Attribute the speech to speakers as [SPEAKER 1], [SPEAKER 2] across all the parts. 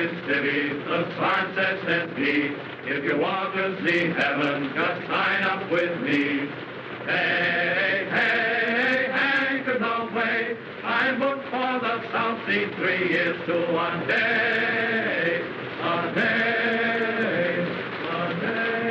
[SPEAKER 1] is divvy, the sign says let be. If you want to see heaven, just sign up with me. Hey, hey, anchors away. I booked for the South Sea 3 years to 1 day. A day, a day.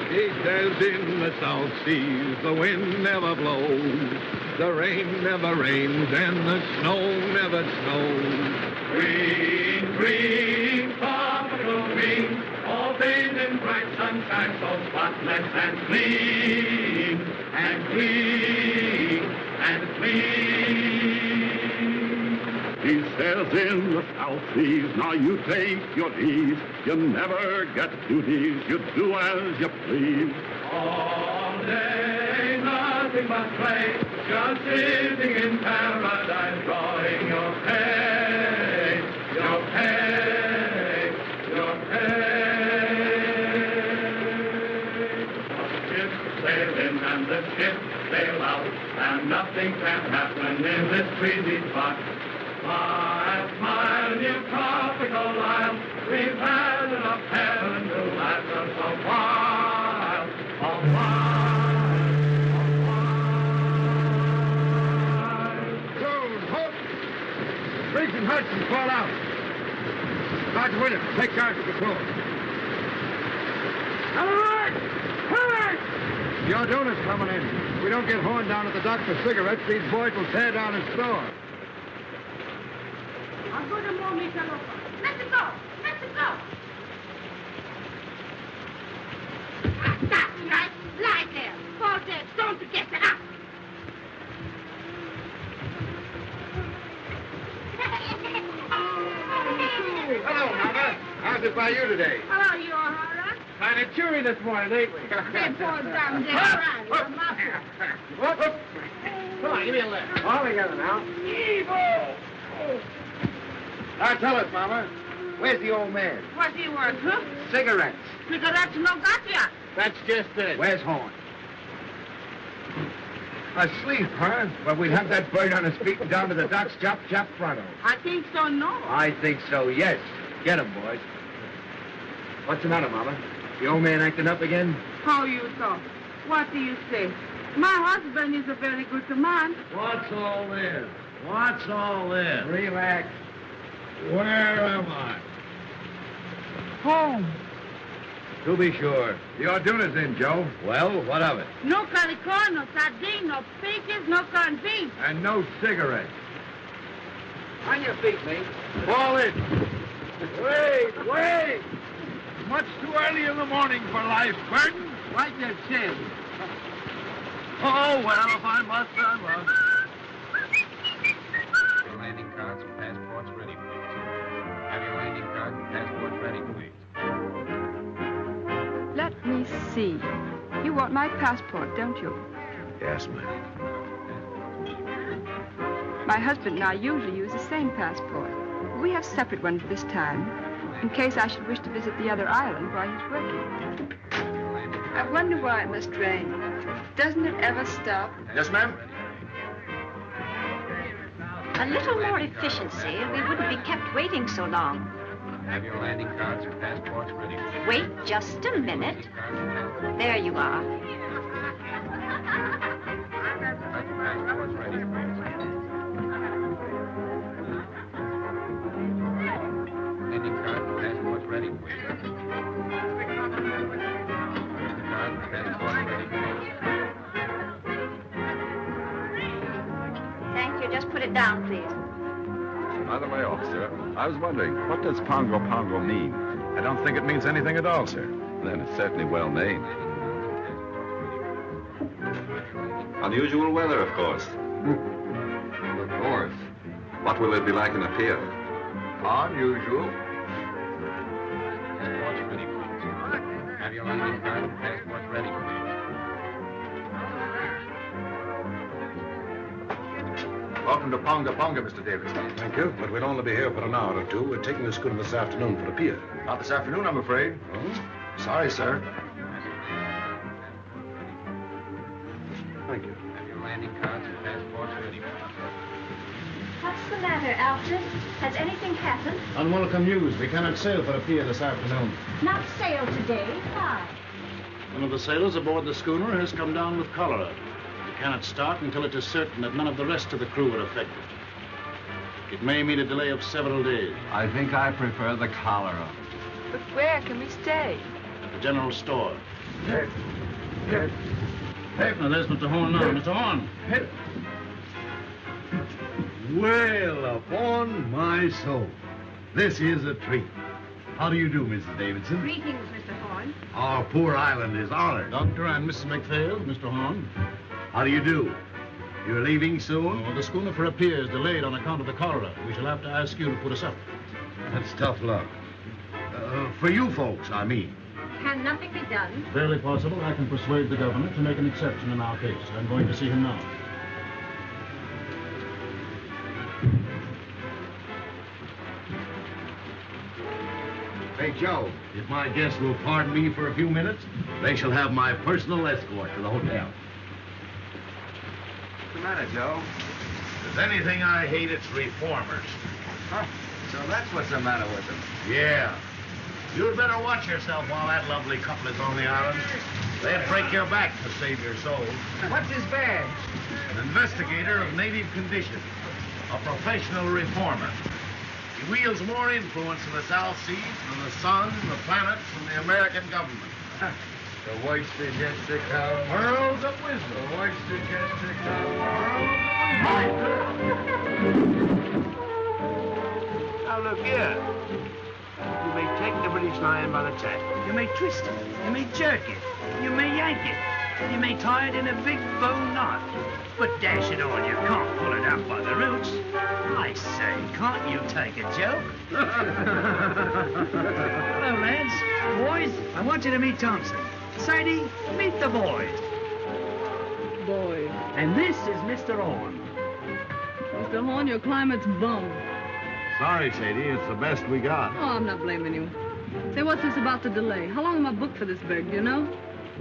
[SPEAKER 2] He says in the South Seas the wind never blows, the rain never rains, and the snow never snows.
[SPEAKER 1] Green, green, tropical green, all bathed in bright sunshine, so spotless and clean, and clean, and clean.
[SPEAKER 2] He says in the South Seas, now you take your ease, you never get duties, you do as you please.
[SPEAKER 1] All day, nothing but play, just sitting in paradise, drawing your pay, your pay, your pay. The ship sail in and the ship sail out, and nothing can happen in this breezy spot. Smile, smile, you tropical isle, we've had enough heaven to last us a while, a while, a while.
[SPEAKER 2] Jones, halt! Briggs and Hudson, fall out. Sergeant Williams, take charge of the patrol. All right! Hey! Your donuts coming in. If we don't get horned down at the dock for cigarettes, these boys will tear down his store.
[SPEAKER 3] Let's go! Let's go! Stop, right? Lie there. Fall dead. Don't forget to up.
[SPEAKER 2] Hello, Mama. How's it by you today?
[SPEAKER 3] Oh, you're all right.
[SPEAKER 2] Kind of cheery this morning, ain't we?
[SPEAKER 3] They fall down there. Right.
[SPEAKER 2] Whoop, whoop. Come on, give me a lift. All together now. Evil! Now tell us, Mama, where's the old man?
[SPEAKER 3] What's he worth, huh?
[SPEAKER 2] Cigarettes.
[SPEAKER 3] Cigarettes no got ya.
[SPEAKER 2] That's just it. Where's Horn? Asleep, huh? Well, we'd have that bird on his feet and down to the docks, chop, chop, pronto.
[SPEAKER 3] I think so, no.
[SPEAKER 2] I think so, yes. Get him, boys. What's the matter, Mama? The old man acting up again?
[SPEAKER 3] How you talk? What do you say? My husband is a very good man.
[SPEAKER 4] What's all this? What's all this?
[SPEAKER 2] Relax.
[SPEAKER 4] Where am I?
[SPEAKER 3] Home.
[SPEAKER 2] To be sure. The Orduna's in, Joe.
[SPEAKER 4] Well, what of it?
[SPEAKER 3] No calico, no sardine, no peaches, no corned beef.
[SPEAKER 2] And no cigarettes. On your feet, mate. Fall in.
[SPEAKER 4] Wait! Much too early in the morning for life, Burton.
[SPEAKER 2] Wipe your chin.
[SPEAKER 4] Oh, well, if I must, I must.
[SPEAKER 5] Your landing cards and passports ready, please. Have your landing cards and passports ready, please.
[SPEAKER 6] Let me see. You want my passport, don't you?
[SPEAKER 4] Yes, ma'am.
[SPEAKER 6] My husband and I usually use the same passport. We have separate ones this time, in case I should wish to visit the other island while he's working. I wonder why it must rain. Doesn't it ever stop?
[SPEAKER 2] Yes, ma'am?
[SPEAKER 7] A little more efficiency, and we wouldn't be kept waiting so long.
[SPEAKER 5] Have your landing cards and passports ready, please.
[SPEAKER 7] Wait just a minute. There you are.
[SPEAKER 5] Have your passports ready, please. Landing cards and passports ready, please. Landing cards and passports ready, please.
[SPEAKER 7] Thank you. Just put it down, please.
[SPEAKER 8] By the way, officer, I was wondering, what does Pongo Pongo mean?
[SPEAKER 9] I don't think it means anything at all, sir.
[SPEAKER 8] Then it's certainly well named. Unusual weather, of course. Of course. What will it be like in a pier?
[SPEAKER 9] Unusual.
[SPEAKER 5] Passports ready, please. Have your landing cards and passports ready, please.
[SPEAKER 9] Welcome to Ponga Ponga, Mr. Davidson.
[SPEAKER 10] Thank you, but we'll only be here for an hour or two. We're taking the schooner this afternoon for the pier.
[SPEAKER 9] Not this afternoon, I'm afraid.
[SPEAKER 10] Oh?
[SPEAKER 9] Sorry, sir.
[SPEAKER 10] Thank you.
[SPEAKER 5] Have your landing cards and passports ready, please.
[SPEAKER 7] What's the matter, Alfred? Has anything happened?
[SPEAKER 2] Unwelcome news. We cannot sail for the pier this afternoon.
[SPEAKER 7] Not sail today. Why?
[SPEAKER 2] One of the sailors aboard the schooner has come down with cholera. We cannot start until it is certain that none of the rest of the crew are affected. It may mean a delay of several days.
[SPEAKER 5] I think I prefer the cholera.
[SPEAKER 6] But where can we stay?
[SPEAKER 2] At the general store.
[SPEAKER 9] Hey.
[SPEAKER 2] Now, there's Mr. Horn now. Mr. Horn.
[SPEAKER 11] Well, upon my soul, this is a treat. How do you do, Mrs. Davidson?
[SPEAKER 3] Greetings, Mr. Horn.
[SPEAKER 11] Our poor island is honored.
[SPEAKER 2] Doctor and Mrs. McPhail, Mr. Horn.
[SPEAKER 11] How do you do? You're leaving soon?
[SPEAKER 2] Oh, the schooner for a pier is delayed on account of the cholera. We shall have to ask you to put us up.
[SPEAKER 11] That's tough luck. For you folks, I mean.
[SPEAKER 3] Can nothing be done?
[SPEAKER 2] Barely possible. I can persuade the governor to make an exception in our case. I'm going to see him now.
[SPEAKER 11] Hey, Joe, if my guests will pardon me for a few minutes, they shall have my personal escort to the hotel.
[SPEAKER 8] What's the matter, Joe?
[SPEAKER 11] If there's anything I hate, it's reformers.
[SPEAKER 8] Huh? So that's what's the matter with them.
[SPEAKER 11] Yeah. You'd better watch yourself while that lovely couple is on the island. They'd break your back to save your soul.
[SPEAKER 8] What's his badge?
[SPEAKER 11] An investigator of native conditions. A professional reformer. He wields more influence in the South Seas than the sun, the planets, and the American government.
[SPEAKER 8] The voice is yet to come.
[SPEAKER 11] Worlds of wisdom.
[SPEAKER 8] The voice is yet to come.
[SPEAKER 12] Now look here. You may take the British Lion by the tail. You may twist it. You may jerk it. You may yank it. You may tie it in a big bow knot. But dash it all, you can't pull it out by the roots. I say, can't you take a joke? Hello, lads. Boys, I want you to meet Thompson. Sadie, meet the boys.
[SPEAKER 13] Boys.
[SPEAKER 12] And this is Mr. Horn.
[SPEAKER 13] Mr. Horn, your climate's bum.
[SPEAKER 11] Sorry, Sadie. It's the best we got.
[SPEAKER 13] Oh, I'm not blaming you. Say, what's this about the delay? How long am I booked for this berg, do you know?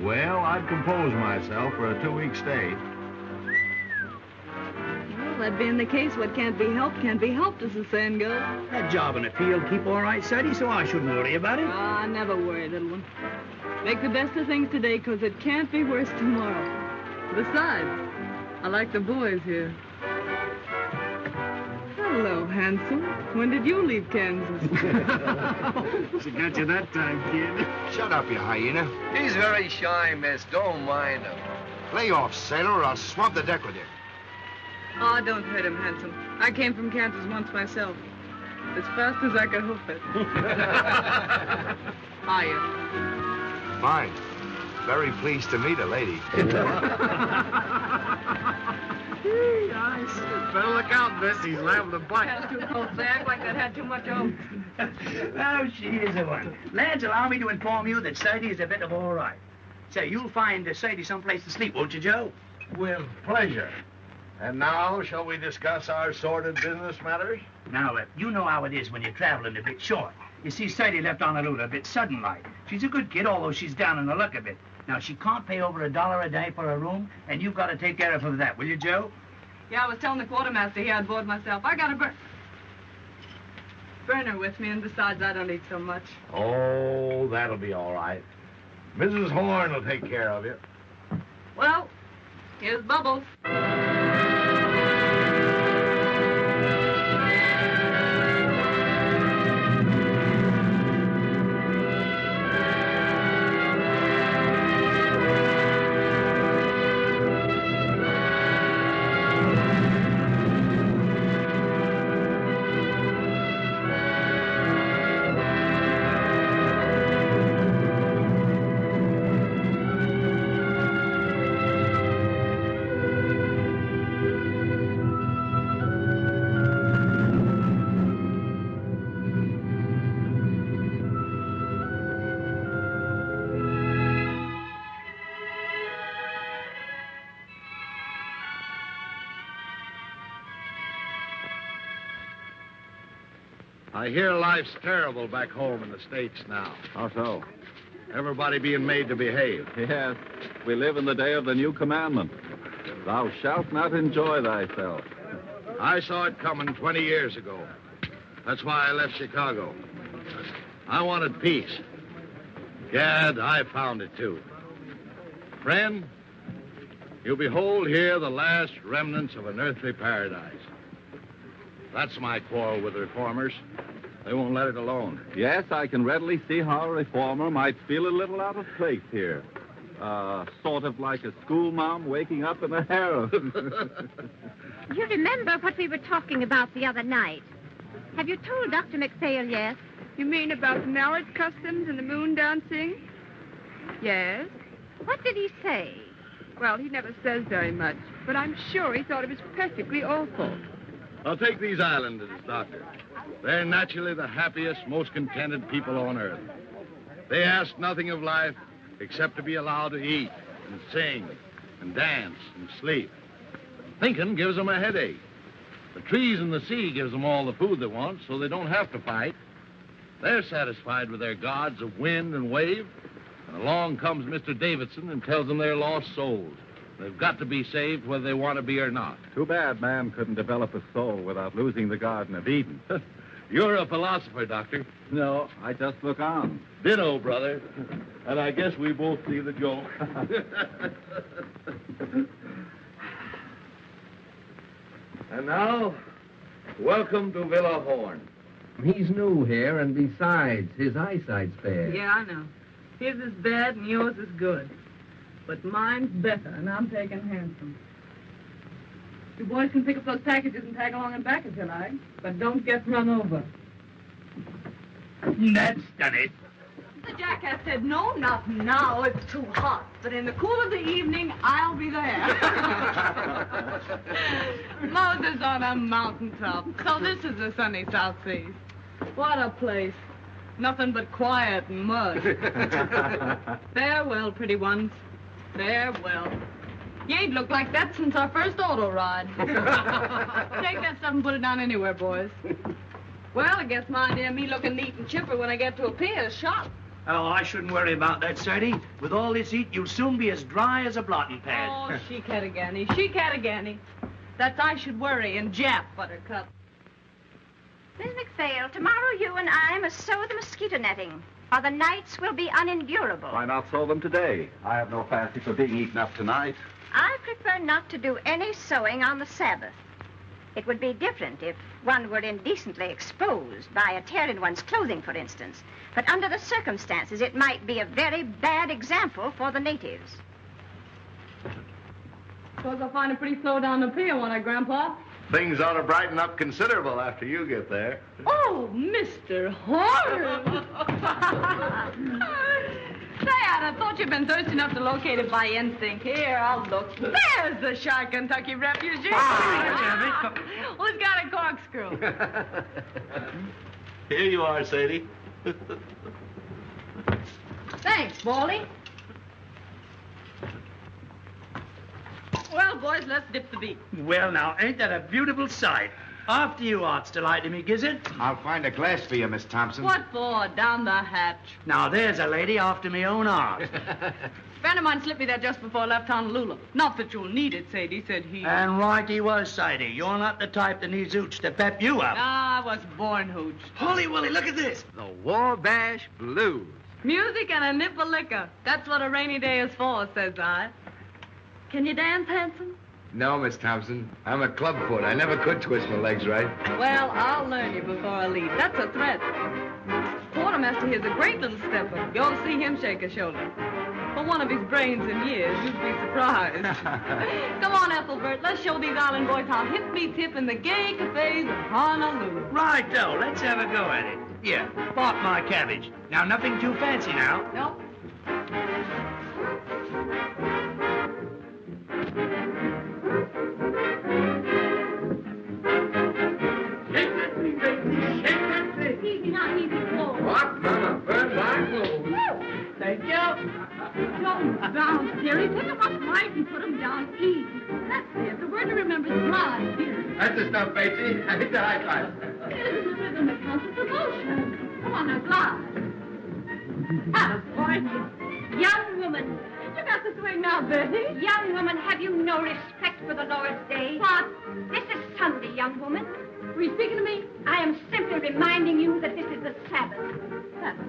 [SPEAKER 11] Well, I'd compose myself for a 2-week stay.
[SPEAKER 13] Well, that being the case, what can't be helped, as the saying goes.
[SPEAKER 12] That job in the field keep all right, Sadie, so I shouldn't worry about it.
[SPEAKER 13] Oh, I never worry, little one. Make the best of things today, 'cause it can't be worse tomorrow. Besides, I like the boys here. Hello, handsome. When did you leave Kansas?
[SPEAKER 12] She got you that time, kid.
[SPEAKER 9] Shut up, you hyena.
[SPEAKER 14] He's very shy, miss. Don't mind him.
[SPEAKER 9] Lay off, sailor, or I'll swab the deck with you.
[SPEAKER 13] Oh, don't hurt him, handsome. I came from Kansas once myself. As fast as I could hoof it. Hiya.
[SPEAKER 9] Fine. Very pleased to meet a lady.
[SPEAKER 2] Nice. Better look out, miss. He's liable to bite.
[SPEAKER 13] That's too close. They act like they'd had too much oats.
[SPEAKER 12] Oh, she is a one. Lads, allow me to inform you that Sadie is a bit of all right. Say, you'll find Sadie someplace to sleep, won't you, Joe?
[SPEAKER 11] With pleasure. And now, shall we discuss our sordid business matters?
[SPEAKER 12] Now, you know how it is when you're traveling a bit short. You see, Sadie left Honolulu a bit sudden-like. She's a good kid, although she's down in the luck a bit. Now, she can't pay over $1 a day for a room, and you've got to take care of her for that, will you, Joe?
[SPEAKER 13] Yeah, I was telling the quartermaster here I'd board myself. I got a burner with me, and besides, I don't eat so much.
[SPEAKER 11] Oh, that'll be all right. Mrs. Horn will take care of you.
[SPEAKER 13] Well, here's Bubbles.
[SPEAKER 11] I hear life's terrible back home in the States now.
[SPEAKER 5] How so?
[SPEAKER 11] Everybody being made to behave.
[SPEAKER 5] Yes, we live in the day of the new commandment. Thou shalt not enjoy thyself.
[SPEAKER 11] I saw it coming 20 years ago. That's why I left Chicago. I wanted peace. Gad, I found it too. Friend, you behold here the last remnants of an earthly paradise. That's my quarrel with reformers. They won't let it alone.
[SPEAKER 8] Yes, I can readily see how a reformer might feel a little out of place here. Sort of like a schoolma'am waking up in a harem.
[SPEAKER 3] You remember what we were talking about the other night? Have you told Dr. McPhail yet?
[SPEAKER 6] You mean about marriage customs and the moon dancing? Yes.
[SPEAKER 3] What did he say?
[SPEAKER 6] Well, he never says very much, but I'm sure he thought it was perfectly awful.
[SPEAKER 11] I'll take these islanders, Doctor. They're naturally the happiest, most contented people on earth. They ask nothing of life except to be allowed to eat and sing and dance and sleep. Thinking gives them a headache. The trees and the sea gives them all the food they want, so they don't have to fight. They're satisfied with their gods of wind and wave, and along comes Mr. Davidson and tells them they're lost souls. They've got to be saved whether they want to be or not.
[SPEAKER 8] Too bad man couldn't develop a soul without losing the Garden of Eden.
[SPEAKER 11] You're a philosopher, Doctor.
[SPEAKER 8] No, I just look on.
[SPEAKER 11] Ditto, brother. And I guess we both see the joke. And now, welcome to Villa Horn.
[SPEAKER 14] He's new here, and besides, his eyesight's bad.
[SPEAKER 13] Yeah, I know. His is bad and yours is good. But mine's better, and I'm taking handsome. You boys can pick up those packages and tag along and back if you like, but don't get run over.
[SPEAKER 12] That's done it.
[SPEAKER 13] The jackass said, no, not now. It's too hot. But in the cool of the evening, I'll be there. Moses on a mountaintop. So this is the sunny South Seas. What a place. Nothing but quiet and mud. Farewell, pretty ones. Farewell. You ain't looked like that since our first auto ride. Take that stuff and put it down anywhere, boys. Well, I guess my idea of me looking neat and chipper when I get to a pier is shot.
[SPEAKER 12] Oh, I shouldn't worry about that, Sadie. With all this heat, you'll soon be as dry as a blotting pad.
[SPEAKER 13] Oh, she-catagani. That's I should worry and Jap, Buttercup.
[SPEAKER 7] Miss McPhail, tomorrow you and I must sew the mosquito netting, or the nights will be unendurable.
[SPEAKER 8] Why not sew them today? I have no fancy for being eaten up tonight.
[SPEAKER 7] I prefer not to do any sewing on the Sabbath. It would be different if one were indecently exposed by a tear in one's clothing, for instance. But under the circumstances, it might be a very bad example for the natives.
[SPEAKER 13] Suppose I'll find it pretty slow down the pier, won't I, Grandpa?
[SPEAKER 11] Things ought to brighten up considerable after you get there.
[SPEAKER 13] Oh, Mr. Horace! Say, I thought you'd been thirsty enough to locate it by instinct. Here, I'll look. There's the shy Kentucky refugee. Who's got a corkscrew?
[SPEAKER 11] Here you are, Sadie.
[SPEAKER 13] Thanks, Baldy. Well, boys, let's dip the beat.
[SPEAKER 12] Well, now, ain't that a beautiful sight? After you, Art's delight to me, Gizzard.
[SPEAKER 10] I'll find a glass for you, Miss Thompson.
[SPEAKER 13] What for? Down the hatch.
[SPEAKER 12] Now, there's a lady after me own art.
[SPEAKER 13] A friend of mine slipped me that just before I left Honolulu. Not that you'll need it, Sadie, said he.
[SPEAKER 12] And right he was, Sadie. You're not the type that needs hooch to pep you up.
[SPEAKER 13] I was born hooch.
[SPEAKER 12] Holy Willie, look at this.
[SPEAKER 14] The Wabash Blues.
[SPEAKER 13] Music and a nip of liquor. That's what a rainy day is for, says I. Can you dance, handsome?
[SPEAKER 14] No, Miss Thompson. I'm a clubfoot. I never could twist my legs right.
[SPEAKER 13] Well, I'll learn you before I leave. That's a threat. Quartermaster here's a great little stepper. You ought to see him shake a shoulder. For one of his brains in years, you'd be surprised. Come on, Ethelbert. Let's show these island boys how hip beats hip in the gay cafes of Honolulu.
[SPEAKER 12] Right, though. Let's have a go at it. Here, spark my cabbage. Now, nothing too fancy now.
[SPEAKER 13] Nope.
[SPEAKER 14] What, Mama? Burn my clothes.
[SPEAKER 13] Thank you. Go down, dearie. Pick them up right and put them down easy. That's it. The word to remember is glide, dearie.
[SPEAKER 14] That's the stuff, Betsy. I hit the high five.
[SPEAKER 13] It is the rhythm that counts as emotion. Come on now, glide. Ah, boy. Young woman, You got to swing now, Betty.
[SPEAKER 3] Young woman, have you no respect for the Lord's day?
[SPEAKER 13] What?
[SPEAKER 3] This is Sunday, young woman.
[SPEAKER 13] Were you speaking to me?
[SPEAKER 3] I am simply reminding you that this is the Sabbath.
[SPEAKER 13] Sabbath.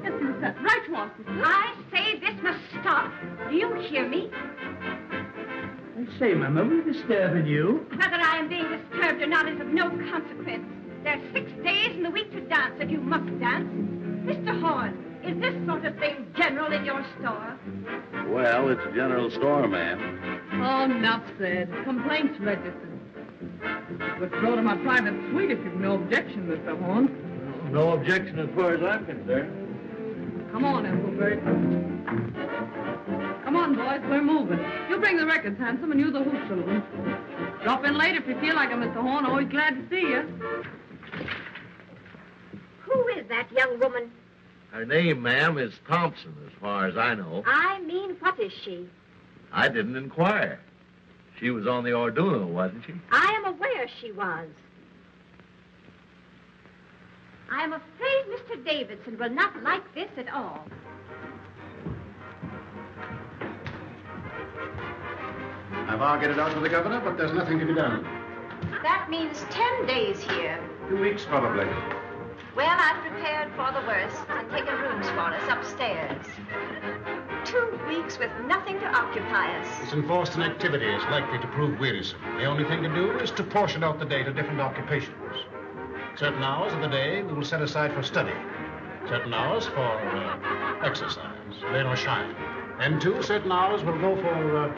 [SPEAKER 13] Yes, you said. Right, you are, sister.
[SPEAKER 3] I say this must stop. Do you hear me?
[SPEAKER 12] I say, Mama, we're disturbing you.
[SPEAKER 3] Whether I am being disturbed or not is of no consequence. There are 6 days in the week to dance, and you must dance. Mr. Horn, is this sort of thing general in your store?
[SPEAKER 2] Well, it's a general store, ma'am.
[SPEAKER 13] Oh, enough said. Complaints registered. Withdraw to my private suite if you've no objection, Mr. Horn.
[SPEAKER 12] No objection as far as I'm concerned.
[SPEAKER 13] Come on, Ethelbert. Come on, boys, we're moving. You bring the records, Handsome, and you the hoop saloon. Drop in late if you feel like it, Mr. Horn. Always glad to see you.
[SPEAKER 3] Who is that young woman?
[SPEAKER 11] Her name, ma'am, is Thompson, as far as I know.
[SPEAKER 3] I mean, what is she?
[SPEAKER 11] I didn't inquire. She was on the Orduno, wasn't she?
[SPEAKER 3] I am aware she was. I am afraid Mr. Davidson will not like this at all.
[SPEAKER 2] I've argued it out with the governor, but there's nothing to be done.
[SPEAKER 7] That means 10 days here.
[SPEAKER 2] 2 weeks, probably.
[SPEAKER 7] Well, I've prepared for the worst and taken rooms for us upstairs. 2 weeks with nothing to occupy us.
[SPEAKER 2] This enforced inactivity is likely to prove wearisome. The only thing to do is to portion out the day to different occupations. Certain hours of the day we will set aside for study. Certain hours for exercise, rain or shine. And too, certain hours will go for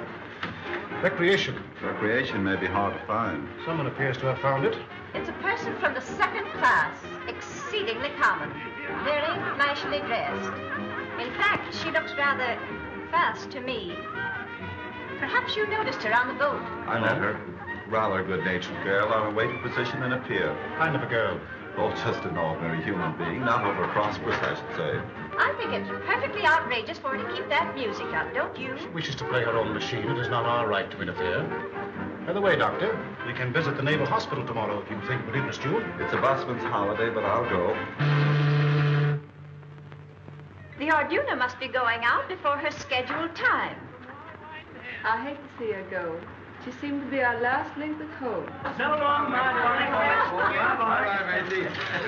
[SPEAKER 2] recreation.
[SPEAKER 8] Recreation may be hard to find.
[SPEAKER 2] Someone appears to have found it.
[SPEAKER 7] It's a person from the 2nd class, exceedingly common, very flashily dressed. In fact, she looks rather fast to me. Perhaps you noticed her on the boat.
[SPEAKER 8] I met her. Rather good-natured girl on a waiting position in a pier.
[SPEAKER 2] Kind of a girl.
[SPEAKER 8] Oh, just an ordinary human being, not over prosperous, I should say.
[SPEAKER 7] I think it's perfectly outrageous for her to keep that music up, don't you?
[SPEAKER 2] She wishes to play her own machine. It is not our right to interfere. By the way, Doctor, we can visit the Naval Hospital tomorrow if you think it would interest you.
[SPEAKER 8] It's a busman's holiday, but I'll go.
[SPEAKER 7] The Orduna must be going out before her scheduled time.
[SPEAKER 6] I hate to see her go. She seemed to be our last link with hope.
[SPEAKER 12] So long, my darling.
[SPEAKER 11] Bye-bye, Maisie.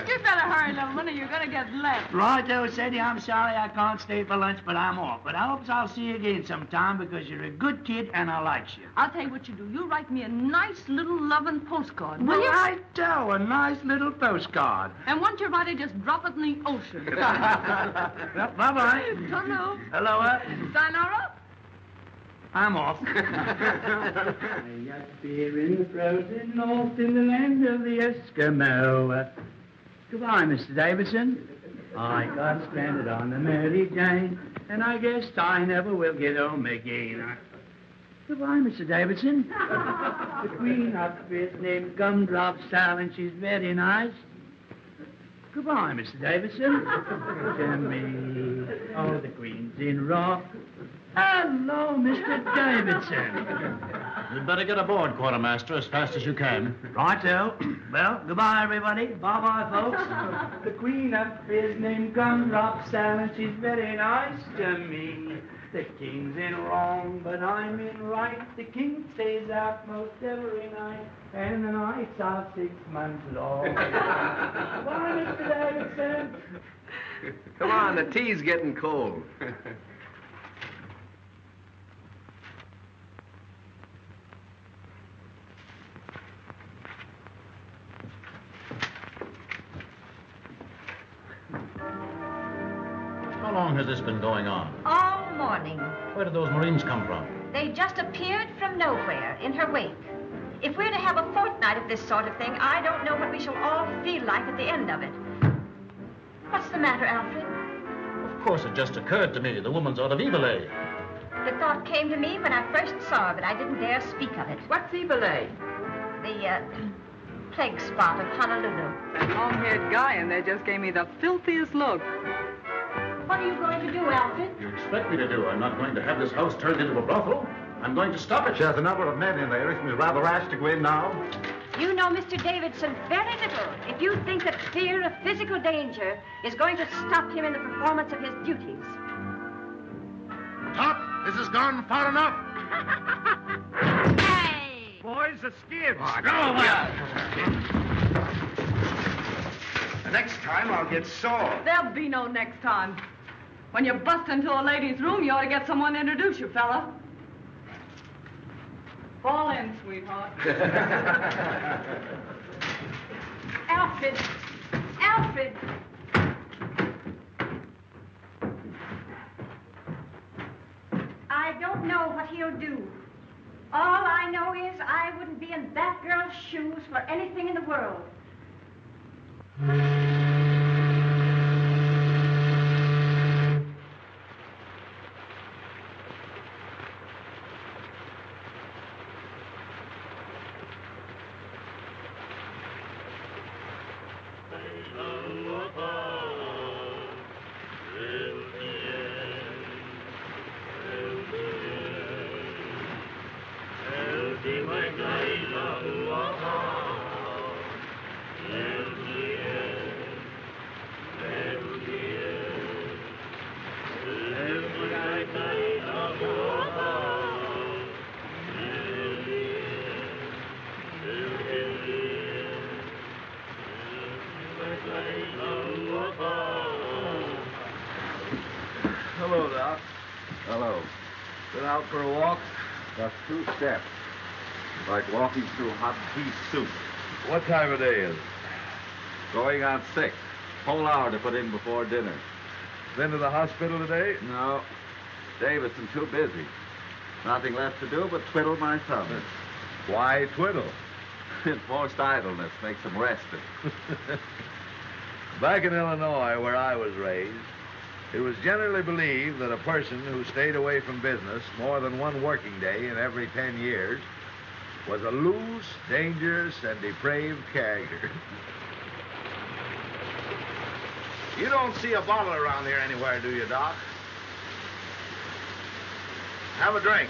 [SPEAKER 13] You better hurry, little one, or you're going to get left.
[SPEAKER 12] Righto, Sadie, I'm sorry I can't stay for lunch, but I'm off. But I hope I'll see you again sometime because you're a good kid and I like you.
[SPEAKER 13] I'll tell you what you do. You write me a nice little loving postcard, will you?
[SPEAKER 12] Righto, a nice little postcard.
[SPEAKER 13] And once you write it, just drop it in the ocean.
[SPEAKER 12] Well, bye-bye.
[SPEAKER 13] Hello.
[SPEAKER 12] Hello,
[SPEAKER 13] Sayonara.
[SPEAKER 12] I'm off. I got beer in the frozen north in the land of the Eskimo. Goodbye, Mr. Davidson. I got stranded on the Mary Jane, and I guess I never will get home again. Goodbye, Mr. Davidson. The queen up is named Gumdrop Sal, and she's very nice. Goodbye, Mr. Davidson. To me, oh, the queen's in rock. Hello, Mr. Davidson.
[SPEAKER 2] You'd better get aboard, Quartermaster, as fast as you can.
[SPEAKER 12] Righto. Well, goodbye, everybody. Bye-bye, folks. The queen up is named Gumdrop Sal, and she's very nice to me. The king's in wrong, but I'm in right. The king stays out most every night, and the nights are 6 months long. Bye, Mr. Davidson.
[SPEAKER 5] Come on, the tea's getting cold.
[SPEAKER 2] How long has this been going on?
[SPEAKER 7] All morning.
[SPEAKER 2] Where did those Marines come from?
[SPEAKER 7] They just appeared from nowhere in her wake. If we're to have a fortnight of this sort of thing, I don't know what we shall all feel like at the end of it. What's the matter, Alfred?
[SPEAKER 2] Of course, it just occurred to me. The woman's out of Evillay.
[SPEAKER 7] The thought came to me when I first saw her, but I didn't dare speak of it.
[SPEAKER 6] What's Evillay?
[SPEAKER 7] The, plague spot of Honolulu.
[SPEAKER 6] That long-haired guy in there just gave me the filthiest look.
[SPEAKER 7] What are you going to do, Alfred?
[SPEAKER 2] You expect me to do? I'm not going to have this house turned into a brothel. I'm going to stop it.
[SPEAKER 8] There's a number of men in there. It seems rather rash to go in now.
[SPEAKER 7] You know Mr. Davidson very little if you think that fear of physical danger is going to stop him in the performance of his duties.
[SPEAKER 11] Top,
[SPEAKER 2] This has gone far enough.
[SPEAKER 12] Hey! Boys, the skids.
[SPEAKER 2] Oh, go away.
[SPEAKER 9] The next time I'll get sore.
[SPEAKER 13] There'll be no next time. When you bust into a lady's room, you ought to get someone to introduce you, fella. Fall in, sweetheart.
[SPEAKER 3] Alfred! Alfred! I don't know what he'll do. All I know is I wouldn't be in that girl's shoes for anything in the world.
[SPEAKER 8] Hello, Doc. Hello. Been out for a walk? Just 2 steps. Like walking through hot pea soup. What time of day is it? Going on 6. Whole hour to put in before dinner. Been to the hospital today? No. Davison too busy. Nothing left to do but twiddle my thumb. Why twiddle? Enforced idleness makes him rested.
[SPEAKER 11] Back in Illinois, where I was raised, it was generally believed that a person who stayed away from business more than one working day in every 10 years was a loose, dangerous, and depraved character.
[SPEAKER 2] You don't see a bottle around here anywhere, do you, Doc? Have a drink.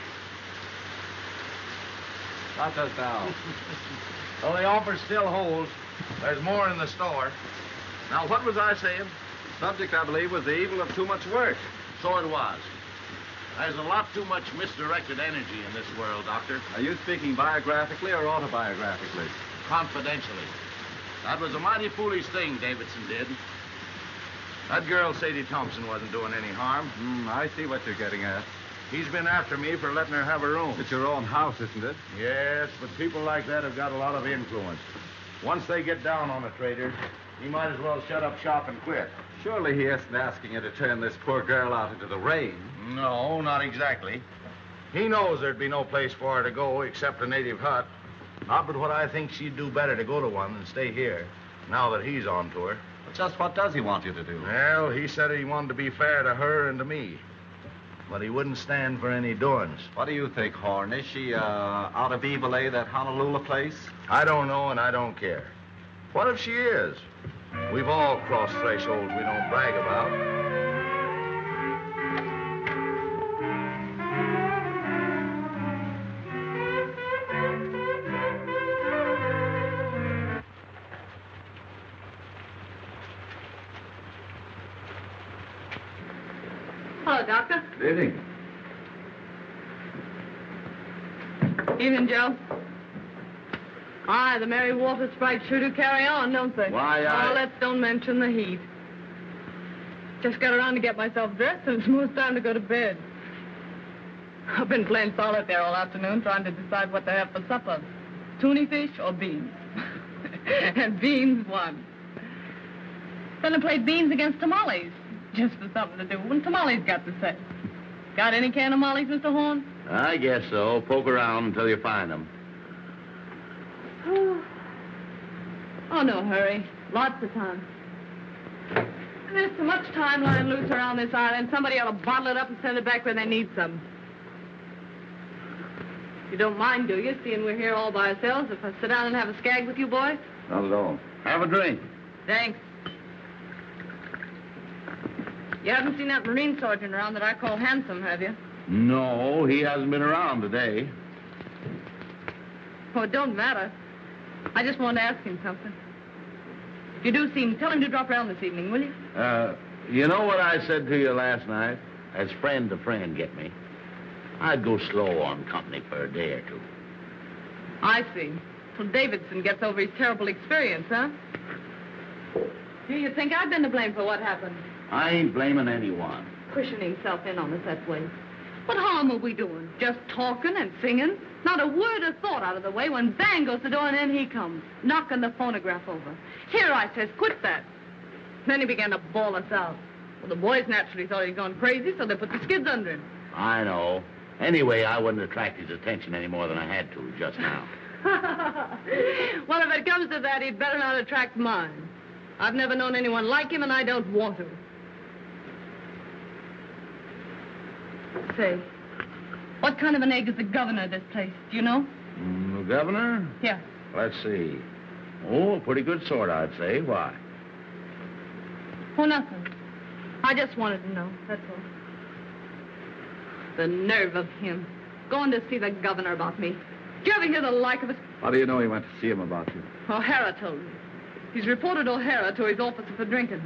[SPEAKER 8] Not just now.
[SPEAKER 2] Well, the offer still holds. There's more in the store. Now, what was I saying?
[SPEAKER 8] The subject, I believe, was the evil of too much work.
[SPEAKER 2] So it was. There's a lot too much misdirected energy in this world, Doctor.
[SPEAKER 8] Are you speaking biographically or autobiographically?
[SPEAKER 2] Confidentially. That was a mighty foolish thing Davidson did. That girl, Sadie Thompson, wasn't doing any harm.
[SPEAKER 8] I see what you're getting at.
[SPEAKER 2] He's been after me for letting her have a room.
[SPEAKER 8] It's your own house, isn't it?
[SPEAKER 2] Yes, but people like that have got a lot of influence. Once they get down on a trader, he might as well shut up shop and quit.
[SPEAKER 8] Surely he isn't asking you to turn this poor girl out into the rain.
[SPEAKER 2] No, not exactly. He knows there'd be no place for her to go except a native hut. Not but what I think she'd do better to go to one than stay here, now that he's on to her.
[SPEAKER 8] But just what does he want you to do?
[SPEAKER 2] Well, he said he wanted to be fair to her and to me. But he wouldn't stand for any doings.
[SPEAKER 8] What do you think, Horn? Is she out of Evilay, that Honolulu place?
[SPEAKER 2] I don't know, and I don't care. What if she is? We've all crossed thresholds we don't brag about.
[SPEAKER 13] Hello, Doctor.
[SPEAKER 8] Good evening.
[SPEAKER 13] Evening, Joe. Aye, the Mary Walter Sprite sure do carry on, don't they?
[SPEAKER 8] Why,
[SPEAKER 13] Oh, let's don't mention the heat. Just got around to get myself dressed, and it's most time to go to bed. I've been playing solitaire all afternoon, trying to decide what to have for supper. Tuna fish or beans. And beans won. Then I played beans against tamales, just for something to do. When tamales got to say. Got any can of mollies, Mr. Horn?
[SPEAKER 12] I guess so. Poke around until you find them.
[SPEAKER 13] Oh, no hurry. Lots of time. There's so much time lying loose around this island, somebody ought to bottle it up and send it back where they need some. You don't mind, do you, seeing we're here all by ourselves, if I sit down and have a skag with you boys?
[SPEAKER 8] Not at all.
[SPEAKER 12] Have a drink.
[SPEAKER 13] Thanks. You haven't seen that Marine sergeant around that I call handsome, have you?
[SPEAKER 12] No, he hasn't been around today.
[SPEAKER 13] Oh, it don't matter. I just wanted to ask him something. If you do see him, tell him to drop around this evening, will you?
[SPEAKER 12] You know what I said to you last night? As friend to friend, get me.
[SPEAKER 15] I'd go slow on company for a day or two.
[SPEAKER 13] I see. Till Davidson gets over his terrible experience, huh? Do you think I've been to blame for what happened?
[SPEAKER 15] I ain't blaming anyone.
[SPEAKER 13] Pushing himself in on us that way. What harm are we doing? Just talking and singing? Not a word of thought out of the way when bang goes the door and in he comes, knocking the phonograph over. Here, I says, quit that. Then he began to bawl us out. Well, the boys naturally thought he'd gone crazy, so they put the skids under him.
[SPEAKER 15] I know. Anyway, I wouldn't attract his attention any more than I had to just now.
[SPEAKER 13] Well, if it comes to that, he'd better not attract mine. I've never known anyone like him, and I don't want to. Say, what kind of an egg is the governor of this place? Do you know?
[SPEAKER 15] The governor?
[SPEAKER 13] Yeah.
[SPEAKER 15] Let's see. Oh, a pretty good sort, I'd say. Why?
[SPEAKER 13] Oh, nothing. I just wanted to know, that's all. The nerve of him. Going to see the governor about me. Did you ever hear the like of it?
[SPEAKER 8] How do you know he went to see him about you?
[SPEAKER 13] O'Hara told me. He's reported O'Hara to his officer for drinking.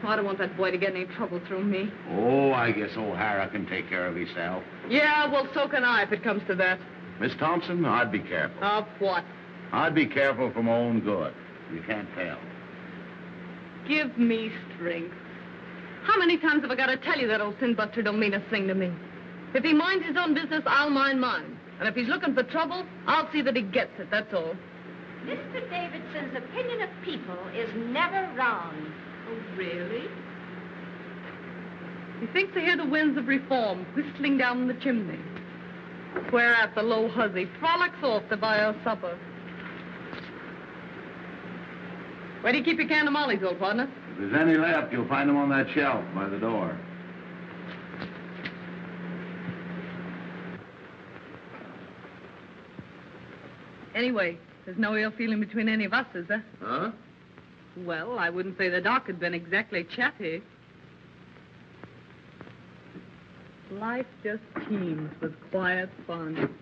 [SPEAKER 13] Oh, I don't want that boy to get any trouble through me.
[SPEAKER 15] Oh, I guess O'Hara can take care of himself.
[SPEAKER 13] Yeah, well, so can I if it comes to that.
[SPEAKER 15] Miss Thompson, I'd be careful.
[SPEAKER 13] Of what?
[SPEAKER 15] I'd be careful for my own good. You can't tell.
[SPEAKER 13] Give me strength. How many times have I got to tell you that old sin buster don't mean a thing to me? If he minds his own business, I'll mind mine. And if he's looking for trouble, I'll see that he gets it, that's all.
[SPEAKER 7] Mr. Davidson's opinion of people is never wrong.
[SPEAKER 13] Oh, really? He thinks to hear the winds of reform whistling down the chimney. Whereat the low hussy frolics off to buy her supper. Where do you keep your can of mollies, old partner?
[SPEAKER 15] If there's any left, you'll find them on that shelf by the door.
[SPEAKER 13] Anyway, there's no ill feeling between any of us, is there?
[SPEAKER 15] Huh?
[SPEAKER 13] Well, I wouldn't say the doc had been exactly chatty. Life just teems with quiet fun.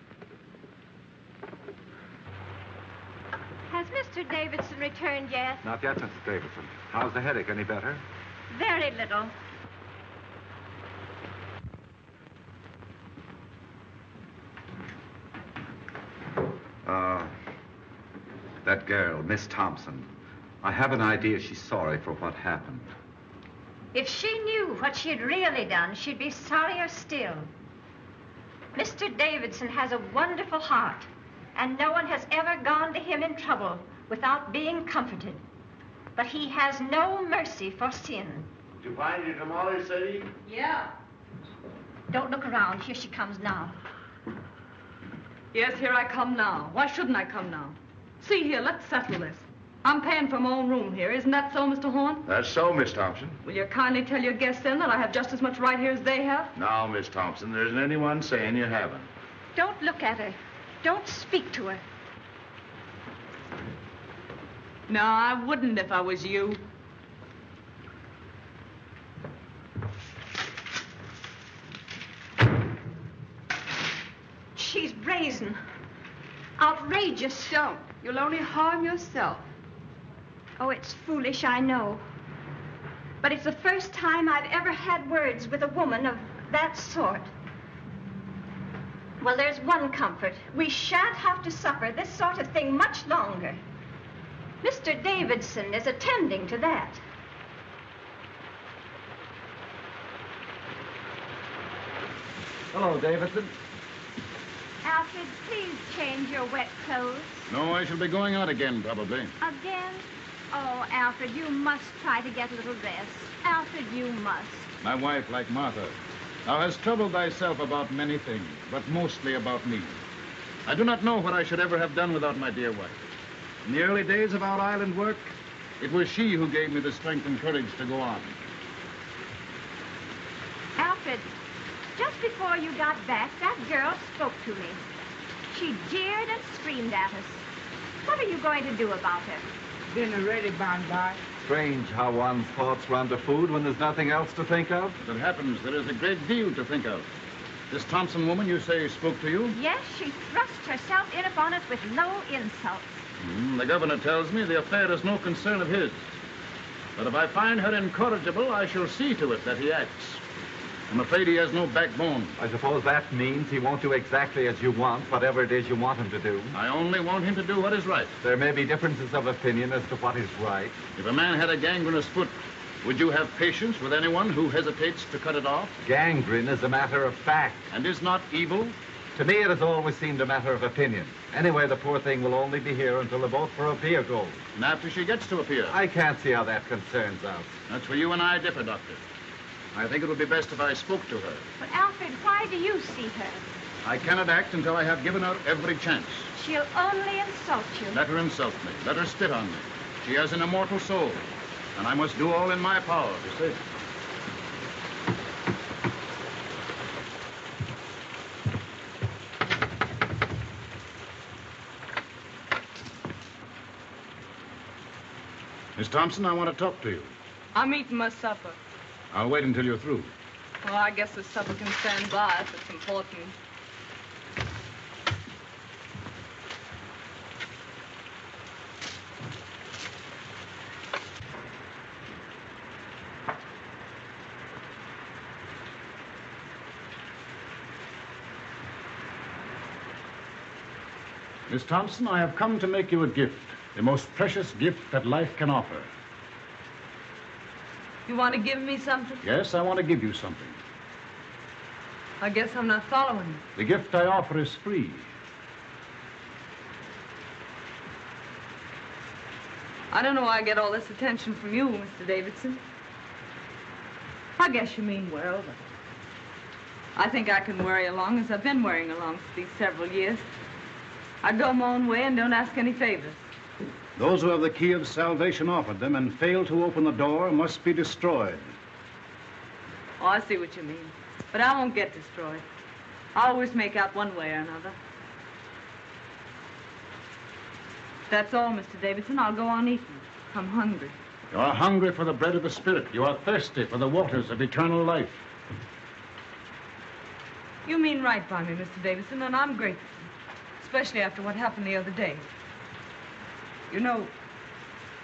[SPEAKER 3] Has Mr. Davidson returned yet?
[SPEAKER 9] Not yet, Mrs. Davidson. How's the headache? Any better?
[SPEAKER 3] Very little.
[SPEAKER 9] That girl, Miss Thompson. I have an idea she's sorry for what happened.
[SPEAKER 7] If she knew what she had really done, she'd be sorrier still. Mr. Davidson has a wonderful heart, and no one has ever gone to him in trouble without being comforted. But he has no mercy for sin.
[SPEAKER 15] Did you find your tamales, Sadie?
[SPEAKER 13] Yeah.
[SPEAKER 7] Don't look around. Here she comes now.
[SPEAKER 13] Yes, here I come now. Why shouldn't I come now? See here, let's settle this. I'm paying for my own room here. Isn't that so, Mr. Horn?
[SPEAKER 10] That's so, Miss Thompson.
[SPEAKER 13] Will you kindly tell your guests then that I have just as much right here as they have?
[SPEAKER 10] Now, Miss Thompson, there isn't anyone saying you haven't.
[SPEAKER 7] Don't look at her. Don't speak to her.
[SPEAKER 13] No, I wouldn't if I was you.
[SPEAKER 7] She's brazen. Outrageous.
[SPEAKER 6] Don't. You'll only harm yourself.
[SPEAKER 7] Oh, it's foolish, I know. But it's the first time I've ever had words with a woman of that sort. Well, there's one comfort. We shan't have to suffer this sort of thing much longer. Mr. Davidson is attending to that.
[SPEAKER 8] Hello, Davidson.
[SPEAKER 3] Alfred, please change your wet clothes.
[SPEAKER 2] No, I shall be going out again, probably.
[SPEAKER 3] Again? Oh, Alfred, you must try to get a little rest. Alfred, you must.
[SPEAKER 2] My wife, like Martha, thou hast troubled thyself about many things, but mostly about me. I do not know what I should ever have done without my dear wife. In the early days of our island work, it was she who gave me the strength and courage to go on.
[SPEAKER 3] Alfred, just before you got back, that girl spoke to me. She jeered and screamed at us. What are you going to do about her?
[SPEAKER 12] Dinner ready, by.
[SPEAKER 9] Strange how one's thoughts run to food when there's nothing else to think of.
[SPEAKER 2] As it happens, there is a great deal to think of. This Thompson woman, you say, spoke to you?
[SPEAKER 3] Yes, she thrust herself in upon us with low insults.
[SPEAKER 2] The governor tells me the affair is no concern of his. But if I find her incorrigible, I shall see to it that he acts. I'm afraid he has no backbone.
[SPEAKER 9] I suppose that means he won't do exactly as you want, whatever it is you want him to do.
[SPEAKER 2] I only want him to do what is right.
[SPEAKER 9] There may be differences of opinion as to what is right.
[SPEAKER 2] If a man had a gangrenous foot, would you have patience with anyone who hesitates to cut it off?
[SPEAKER 9] Gangrene is a matter of fact.
[SPEAKER 2] And is not evil?
[SPEAKER 9] To me, it has always seemed a matter of opinion. Anyway, the poor thing will only be here until the boat for Apia goes.
[SPEAKER 2] And after she gets to Apia?
[SPEAKER 9] I can't see how that concerns us.
[SPEAKER 2] That's where you and I differ, Doctor. I think it would be best if I spoke to her.
[SPEAKER 3] But, Alfred, why do you see her?
[SPEAKER 2] I cannot act until I have given her every chance.
[SPEAKER 3] She'll only insult you.
[SPEAKER 2] Let her insult me. Let her spit on me. She has an immortal soul, and I must do all in my power to save her. Miss Thompson, I want to talk to you.
[SPEAKER 13] I'm eating my supper.
[SPEAKER 2] I'll wait until you're through.
[SPEAKER 13] Well, I guess the supper can stand by if it's important.
[SPEAKER 2] Miss Thompson, I have come to make you a gift, the most precious gift that life can offer.
[SPEAKER 13] You want to give me something?
[SPEAKER 2] Yes, I want to give you something.
[SPEAKER 13] I guess I'm not following you.
[SPEAKER 2] The gift I offer is free.
[SPEAKER 13] I don't know why I get all this attention from you, Mr. Davidson. I guess you mean well, but I think I can worry along as I've been worrying along for these several years. I go my own way and don't ask any favors.
[SPEAKER 2] Those who have the key of salvation offered them and fail to open the door must be destroyed.
[SPEAKER 13] Oh, I see what you mean. But I won't get destroyed. I'll always make out one way or another. That's all, Mr. Davidson. I'll go on eating. I'm hungry.
[SPEAKER 2] You are hungry for the bread of the Spirit. You are thirsty for the waters of eternal life.
[SPEAKER 13] You mean right by me, Mr. Davidson, and I'm grateful. Especially after what happened the other day. You know,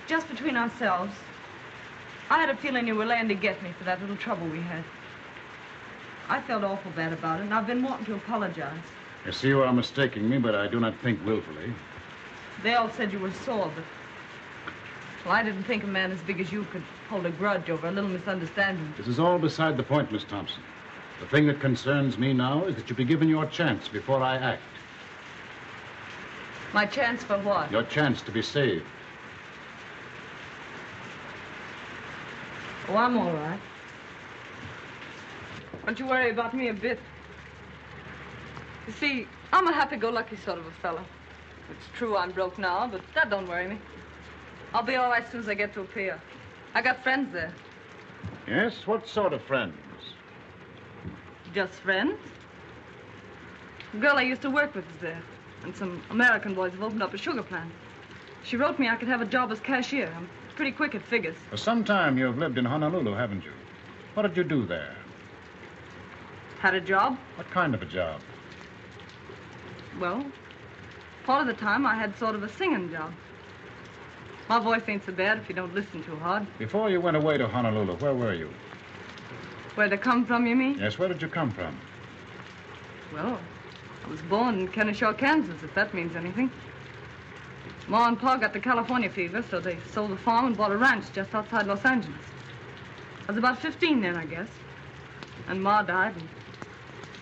[SPEAKER 13] just between ourselves, I had a feeling you were laying to get me for that little trouble we had. I felt awful bad about it, and I've been wanting to apologize.
[SPEAKER 2] I see you are mistaking me, but I do not think willfully.
[SPEAKER 13] They all said you were sore, but... Well, I didn't think a man as big as you could hold a grudge over a little misunderstanding.
[SPEAKER 2] This is all beside the point, Miss Thompson. The thing that concerns me now is that you be given your chance before I act.
[SPEAKER 13] My chance for what?
[SPEAKER 2] Your chance to be saved.
[SPEAKER 13] Oh, I'm all right. Don't you worry about me a bit. You see, I'm a happy-go-lucky sort of a fellow. It's true I'm broke now, but that don't worry me. I'll be all right as soon as I get to Apia. I got friends there.
[SPEAKER 2] Yes? What sort of friends?
[SPEAKER 13] Just friends. The girl I used to work with is there. And some American boys have opened up a sugar plant. She wrote me I could have a job as cashier. I'm pretty quick at figures.
[SPEAKER 2] For some time you've lived in Honolulu, haven't you? What did you do there?
[SPEAKER 13] Had a job?
[SPEAKER 2] What kind of a job?
[SPEAKER 13] Well, part of the time I had sort of a singing job. My voice ain't so bad if you don't listen too hard.
[SPEAKER 2] Before you went away to Honolulu, where were you?
[SPEAKER 13] Where'd I come from, you mean?
[SPEAKER 2] Yes, where did you come from?
[SPEAKER 13] Well, I was born in Kennesaw, Kansas, if that means anything. Ma and Pa got the California fever, so they sold the farm and bought a ranch just outside Los Angeles. I was about 15 then, I guess. And Ma died, and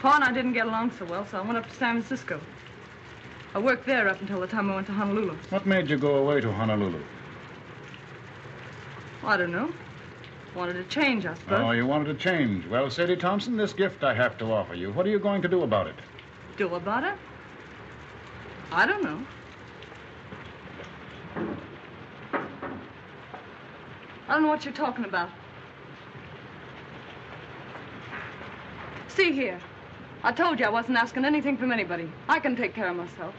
[SPEAKER 13] Pa and I didn't get along so well, so I went up to San Francisco. I worked there up until the time I went to Honolulu.
[SPEAKER 2] What made you go away to Honolulu?
[SPEAKER 13] Well, I don't know. Wanted to change, I suppose.
[SPEAKER 2] Oh, you wanted to change. Well, Sadie Thompson, this gift I have to offer you. What are you going to do about it?
[SPEAKER 13] Do about it? I don't know. I don't know what you're talking about. See here. I told you I wasn't asking anything from anybody. I can take care of myself.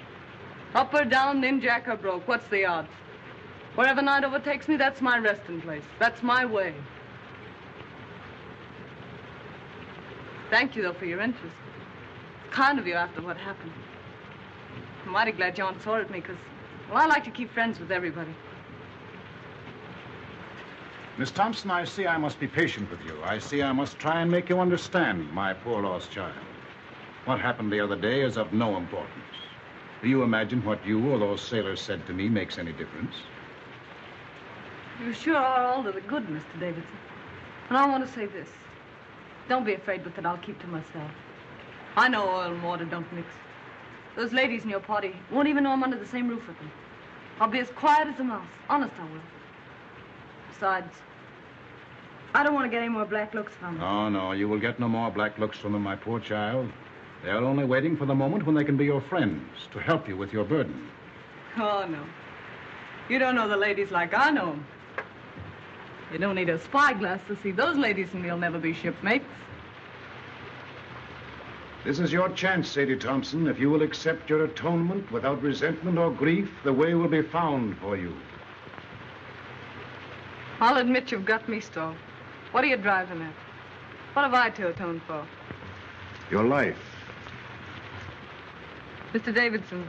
[SPEAKER 13] Up or down, ninjack or broke, what's the odds? Wherever night overtakes me, that's my resting place. That's my way. Thank you, though, for your interest. Kind of you after what happened. I'm mighty glad you aren't sore at me, because, well, I like to keep friends with everybody.
[SPEAKER 2] Miss Thompson, I see I must be patient with you. I see I must try and make you understand my poor lost child. What happened the other day is of no importance. Do you imagine what you or those sailors said to me makes any difference?
[SPEAKER 13] You sure are all to the good, Mr. Davidson. And I want to say this. Don't be afraid with it. I'll keep to myself. I know oil and water don't mix. Those ladies in your party won't even know I'm under the same roof with them. I'll be as quiet as a mouse. Honest, I will. Besides, I don't want to get any more black looks from them.
[SPEAKER 2] Oh, no, you will get no more black looks from them, my poor child. They're only waiting for the moment when they can be your friends, to help you with your burden.
[SPEAKER 13] Oh, no. You don't know the ladies like I know them. You don't need a spyglass to see those ladies, and you'll never be shipmates.
[SPEAKER 2] This is your chance, Sadie Thompson. If you will accept your atonement without resentment or grief, the way will be found for you.
[SPEAKER 13] I'll admit you've got me stalled. What are you driving at? What have I to atone for?
[SPEAKER 2] Your life.
[SPEAKER 13] Mr. Davidson,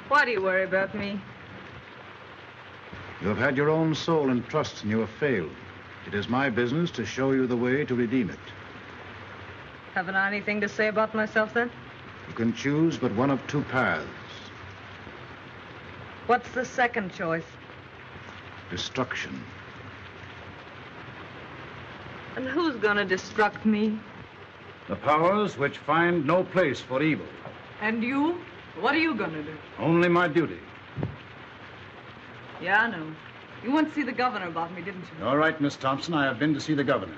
[SPEAKER 13] why do you worry about me?
[SPEAKER 2] You have had your own soul and trust, and you have failed. It is my business to show you the way to redeem it.
[SPEAKER 13] Haven't I anything to say about myself, then?
[SPEAKER 2] You can choose but one of two paths.
[SPEAKER 13] What's the second choice?
[SPEAKER 2] Destruction.
[SPEAKER 13] And who's gonna destruct me?
[SPEAKER 2] The powers which find no place for evil.
[SPEAKER 13] And you? What are you gonna do?
[SPEAKER 2] Only my duty.
[SPEAKER 13] Yeah, I know. You went to see the governor about me, didn't you?
[SPEAKER 2] All right, Miss Thompson, I have been to see the governor.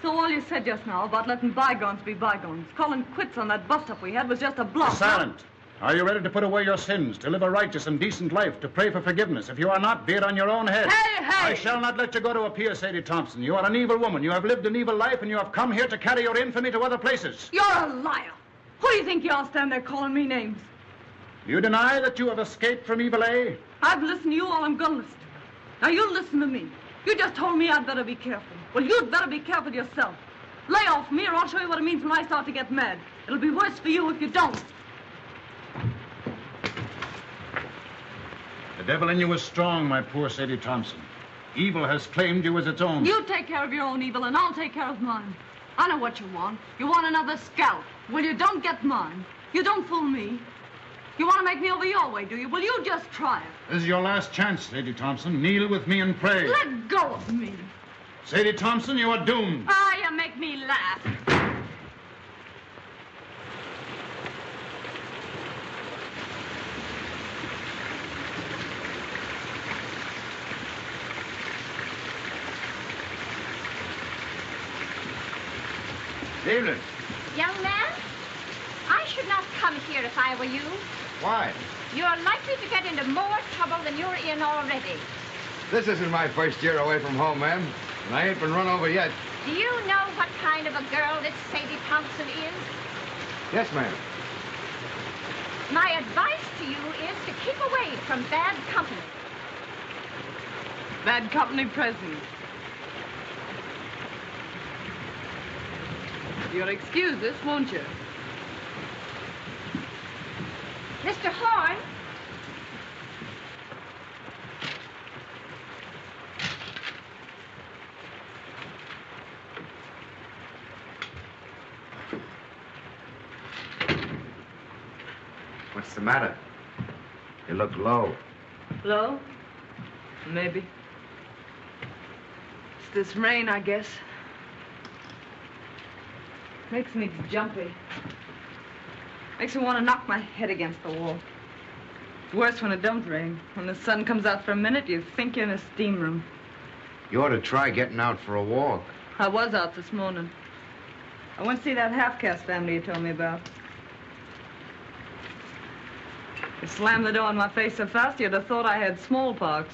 [SPEAKER 13] So all you said just now about letting bygones be bygones, calling quits on that bust-up we had was just a bluff.
[SPEAKER 2] Silent. Are you ready to put away your sins, to live a righteous and decent life, to pray for forgiveness? If you are not, be it on your own head.
[SPEAKER 13] Hey, hey!
[SPEAKER 2] I shall not let you go to a pier, Sadie Thompson. You are an evil woman. You have lived an evil life, and you have come here to carry your infamy to other places.
[SPEAKER 13] You're a liar. Who do you think you are standing there calling me names?
[SPEAKER 2] You deny that you have escaped from Evil A?
[SPEAKER 13] I've listened to you all I'm gonna listen to. Now you listen to me. You just told me I'd better be careful. Well, you'd better be careful yourself. Lay off me, or I'll show you what it means when I start to get mad. It'll be worse for you if you don't.
[SPEAKER 2] The devil in you is strong, my poor Sadie Thompson. Evil has claimed you as its own.
[SPEAKER 13] You take care of your own evil, and I'll take care of mine. I know what you want. You want another scalp. Well, you don't get mine. You don't fool me. You want to make me over your way, do you? Well, you just try it.
[SPEAKER 2] This is your last chance, Sadie Thompson. Kneel with me and pray.
[SPEAKER 13] Let go of me.
[SPEAKER 2] Sadie Thompson, you are doomed.
[SPEAKER 13] Ah, you make me laugh.
[SPEAKER 8] Evening.
[SPEAKER 3] Young man, I should not come here if I were you.
[SPEAKER 8] Why?
[SPEAKER 3] You're likely to get into more trouble than you're in already.
[SPEAKER 8] This isn't my first year away from home, ma'am. And I ain't been run over yet.
[SPEAKER 3] Do you know what kind of a girl this Sadie Thompson is?
[SPEAKER 8] Yes, ma'am.
[SPEAKER 3] My advice to you is to keep away from bad company.
[SPEAKER 13] Bad company present. You'll excuse this, won't you?
[SPEAKER 3] Mr. Horn.
[SPEAKER 8] What's the matter? You look low.
[SPEAKER 13] Low? Maybe. It's this rain, I guess. Makes me jumpy. Makes me want to knock my head against the wall. It's worse when it don't rain. When the sun comes out for a minute, you think you're in a steam room.
[SPEAKER 8] You ought to try getting out for a walk.
[SPEAKER 13] I was out this morning. I went to see that half-caste family you told me about. You slammed the door in my face so fast you'd have thought I had smallpox.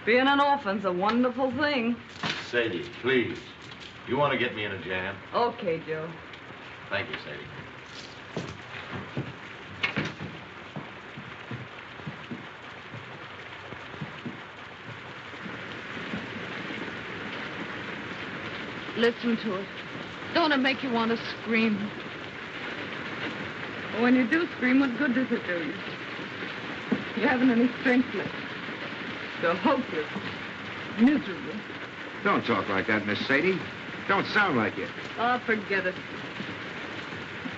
[SPEAKER 13] Being an orphan's a wonderful thing.
[SPEAKER 5] Sadie, please. You want to get me in a jam?
[SPEAKER 13] Okay, Joe.
[SPEAKER 5] Thank you, Sadie.
[SPEAKER 13] Listen to it. Don't it make you want to scream? But when you do scream, what good does it do you? You haven't any strength left. You're hopeless. Miserable.
[SPEAKER 16] Don't talk like that, Miss Sadie. Don't sound like it.
[SPEAKER 13] Oh, forget it.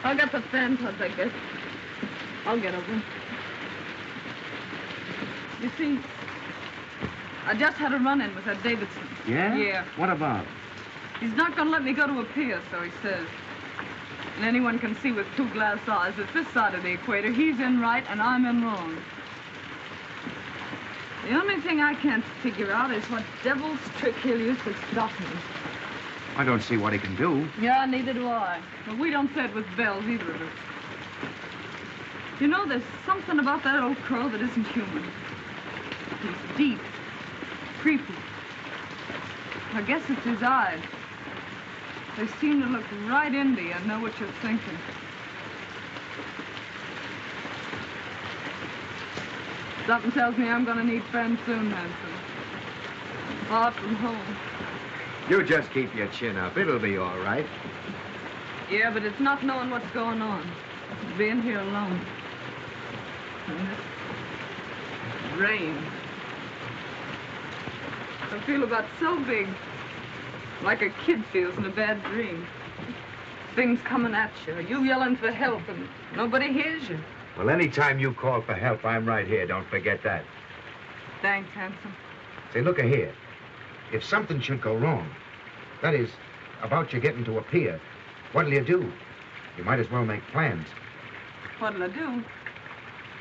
[SPEAKER 13] I got the fan touch, I guess. I'll get over it. You see, I just had a run-in with that Davidson.
[SPEAKER 16] Yeah?
[SPEAKER 13] Yeah.
[SPEAKER 16] What about?
[SPEAKER 13] He's not going to let me go to a pier, so he says. And anyone can see with 2 glass eyes that this side of the equator, he's in right and I'm in wrong. The only thing I can't figure out is what devil's trick he'll use to stop me.
[SPEAKER 16] I don't see what he can do.
[SPEAKER 13] Yeah, neither do I. But we don't say it with bells, either of us. You know, there's something about that old crow that isn't human. He's deep, creepy. I guess it's his eyes. They seem to look right into you and know what you're thinking. Something tells me I'm going to need friends soon, Hanson. Far from home.
[SPEAKER 16] You just keep your chin up. It'll be all right.
[SPEAKER 13] Yeah, but it's not knowing what's going on. It's being here alone. And this rain. I feel about so big. Like a kid feels in a bad dream. Things coming at you. You yelling for help and nobody hears you.
[SPEAKER 16] Well, anytime you call for help, I'm right here. Don't forget that.
[SPEAKER 13] Thanks, Hanson.
[SPEAKER 16] Say, look here. If something should go wrong, that is, about you getting to a pier, what'll you do? You might as well make plans.
[SPEAKER 13] What'll I do?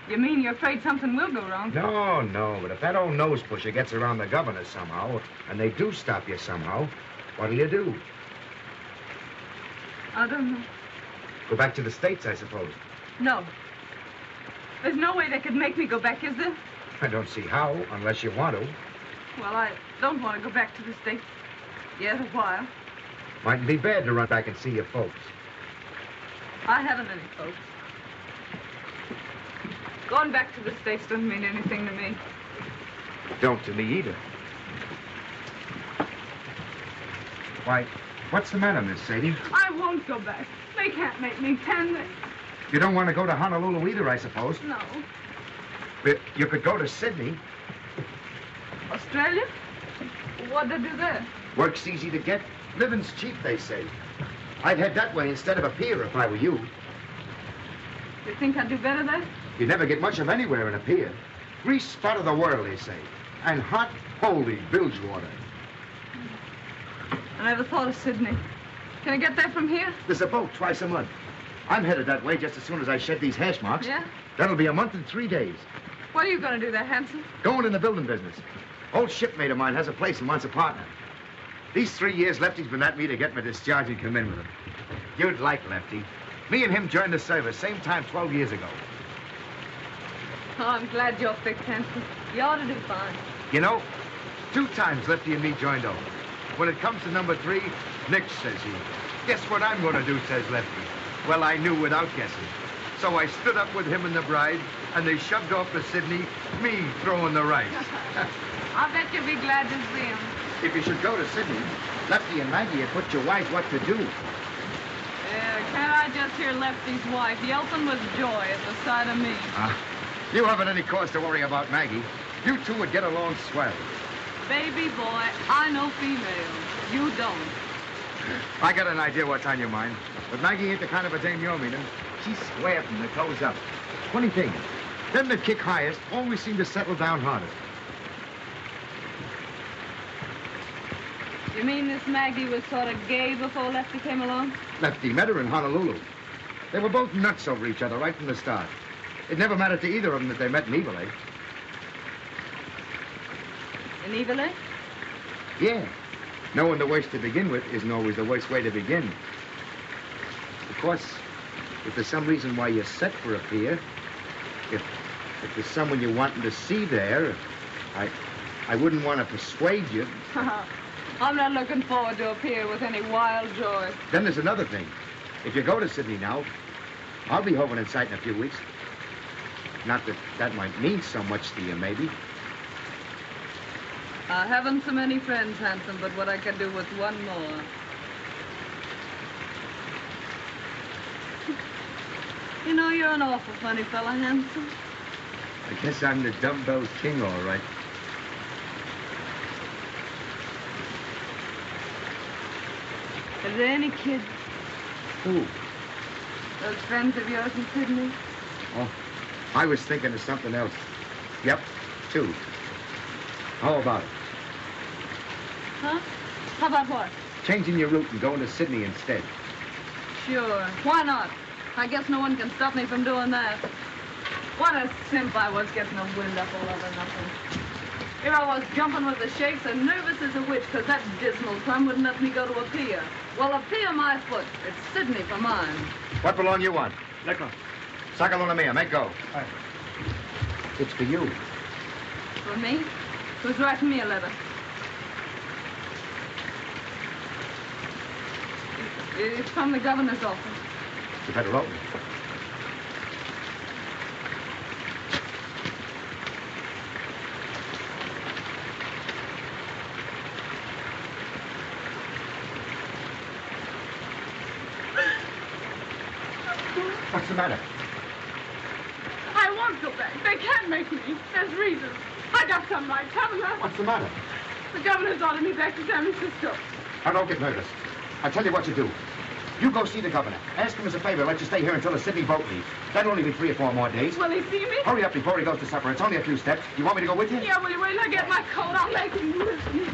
[SPEAKER 13] You mean you're afraid something will go wrong?
[SPEAKER 16] No, but if that old nose pusher gets around the governor somehow, and they do stop you somehow, what'll you do?
[SPEAKER 13] I don't know.
[SPEAKER 16] Go back to the States, I suppose.
[SPEAKER 13] No. There's no way they could make me go back, is there?
[SPEAKER 16] I don't see how, unless you want to.
[SPEAKER 13] Well, I don't want to go back to the States. Yet a while.
[SPEAKER 16] Mightn't be bad to run back and see your folks.
[SPEAKER 13] I haven't any folks. Going back to the States doesn't mean anything to me.
[SPEAKER 16] Don't to me either. Why, what's the matter, Miss Sadie?
[SPEAKER 13] I won't go back. They can't make me, can they?
[SPEAKER 16] You don't want to go to Honolulu either, I suppose.
[SPEAKER 13] No.
[SPEAKER 16] But you could go to Sydney.
[SPEAKER 13] Australia? What'd they do there?
[SPEAKER 16] Work's easy to get. Living's cheap, they say. I'd head that way instead of a pier if I were you.
[SPEAKER 13] You think I'd do better there?
[SPEAKER 16] You'd never get much of anywhere in a pier. Grease spot of the world, they say. And hot, holy bilge water.
[SPEAKER 13] I never thought of Sydney. Can I get there from here?
[SPEAKER 16] There's a boat twice a month. I'm headed that way just as soon as I shed these hash marks.
[SPEAKER 13] Yeah?
[SPEAKER 16] That'll be a month and 3 days.
[SPEAKER 13] What are you going to do there, Hanson?
[SPEAKER 16] Going in the building business. Old shipmate of mine has a place and wants a partner. These 3 years, Lefty's been at me to get my discharge and come in with him. You'd like Lefty. Me and him joined the service, same time 12 years ago.
[SPEAKER 13] Oh, I'm glad you're fixed, Hanson. You ought to do fine.
[SPEAKER 16] You know, 2 times Lefty and me joined over. When it comes to number 3, Nick, says he. Guess what I'm going to do, says Lefty. Well, I knew without guessing. So I stood up with him and the bride, and they shoved off to Sydney, me throwing the rice.
[SPEAKER 13] I bet you'll be glad to see him.
[SPEAKER 16] If you should go to Sydney, Lefty and Maggie had put you wise what to do.
[SPEAKER 13] Can't I just hear Lefty's wife yelping with joy at the sight of me?
[SPEAKER 16] You haven't any cause to worry about Maggie. You two would get along swell.
[SPEAKER 13] Baby boy, I know females. You don't.
[SPEAKER 16] I got an idea what's on your mind. But Maggie ain't the kind of a dame you're meaning. She's square from the toes up. Funny thing, them that kick highest always seem to settle down hardest.
[SPEAKER 13] You mean this Maggie was sort of gay before Lefty came along?
[SPEAKER 16] Lefty met her in Honolulu. They were both nuts over each other right from the start. It never mattered to either of them that they met in Eveleigh.
[SPEAKER 13] In Eveleigh?
[SPEAKER 16] Yeah. Knowing the worst to begin with isn't always the worst way to begin. Of course, if there's some reason why you're set for a pier, if there's someone you're wanting to see there, I wouldn't want to persuade you.
[SPEAKER 13] I'm not looking forward to a pier with any wild joy.
[SPEAKER 16] Then there's another thing. If you go to Sydney now, I'll be hoping in sight in a few weeks. Not that that might mean so much to you, maybe.
[SPEAKER 13] I haven't so many friends, Hanson, but what I could do with one more. You know, you're an awful funny fella, Hanson.
[SPEAKER 16] I guess I'm the dumbbell king, all right.
[SPEAKER 6] Are there any kids?
[SPEAKER 16] Who?
[SPEAKER 6] Those friends of yours in Sydney?
[SPEAKER 16] Oh, I was thinking of something else. Yep, 2. How about it?
[SPEAKER 6] Huh? How about what?
[SPEAKER 16] Changing your route and going to Sydney instead.
[SPEAKER 6] Sure. Why not? I guess no one can stop me from doing that. What a simp I was getting a wind up all over nothing. Here I was jumping with the shakes and nervous as a witch because that dismal crumb wouldn't let me go to a pier. Well, a pier my foot. It's Sydney for mine.
[SPEAKER 16] What belong you want?
[SPEAKER 12] Liquor.
[SPEAKER 16] Saca una mia, make go.
[SPEAKER 12] Aye.
[SPEAKER 16] It's for you.
[SPEAKER 6] For me? Who's writing me a letter? It's from the governor's office.
[SPEAKER 16] You better open it. What's the matter?
[SPEAKER 6] I won't go back. They can't make me. There's reasons. I got some right, haven't I?
[SPEAKER 16] What's the matter?
[SPEAKER 6] The governor's ordered me back to San Francisco.
[SPEAKER 16] Now, don't get nervous. I'll tell you what you do. You go see the governor. Ask him as a favor, let you stay here until the Sydney boat leaves. That'll only be 3 or 4 more days.
[SPEAKER 6] Will he see me?
[SPEAKER 16] Hurry up before he goes to supper. It's only a few steps. You want me to go with you?
[SPEAKER 6] Yeah, will you wait till I get my coat? I'll make him listen.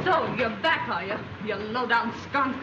[SPEAKER 6] So, you're back, are you? You low-down skunk.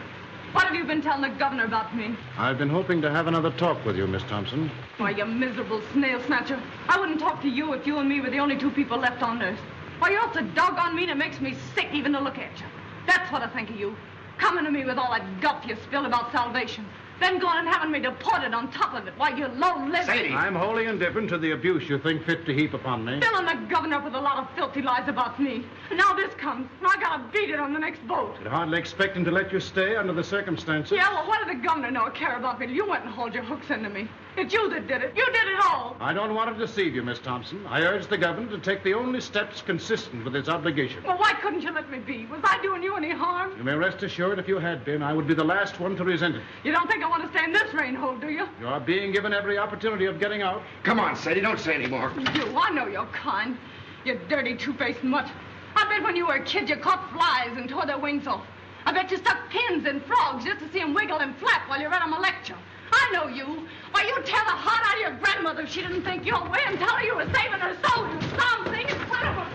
[SPEAKER 6] What have you been telling the governor about me?
[SPEAKER 2] I've been hoping to have another talk with you, Miss Thompson.
[SPEAKER 6] Why, you miserable snail snatcher. I wouldn't talk to you if you and me were the only 2 people left on Earth. Why, you're so doggone mean it makes me sick even to look at you. That's what I think of you. Coming to me with all that guff you spilled about salvation. Then going and having me deported on top of it. Why, you low-lived...
[SPEAKER 2] Sadie! I'm wholly indifferent to the abuse you think fit to heap upon me.
[SPEAKER 6] Filling the governor up with a lot of filthy lies about me. And now this comes, and I gotta beat it on the next boat.
[SPEAKER 2] I'd hardly expect him to let you stay under the circumstances.
[SPEAKER 6] Yeah, well, what did the governor know or care about me? You went and hauled your hooks into me. It's you that did it. You did it all.
[SPEAKER 2] I don't want to deceive you, Miss Thompson. I urge the governor to take the only steps consistent with his obligation.
[SPEAKER 6] Well, why couldn't you let me be? Was I doing you any harm?
[SPEAKER 2] You may rest assured if you had been, I would be the last one to resent it.
[SPEAKER 6] You don't think I want to stay in this rain hole, do you?
[SPEAKER 2] You are being given every opportunity of getting out.
[SPEAKER 16] Come on, Sadie, don't say any more.
[SPEAKER 6] You, I know you're kind. You dirty, two-faced mutt. I bet when you were a kid you caught flies and tore their wings off. I bet you stuck pins in frogs just to see them wiggle and flap while you read them a lecture. I know you. Why, you'd tear the heart out of your grandmother if she didn't think your way and tell her you were saving her soul, you something in front of her.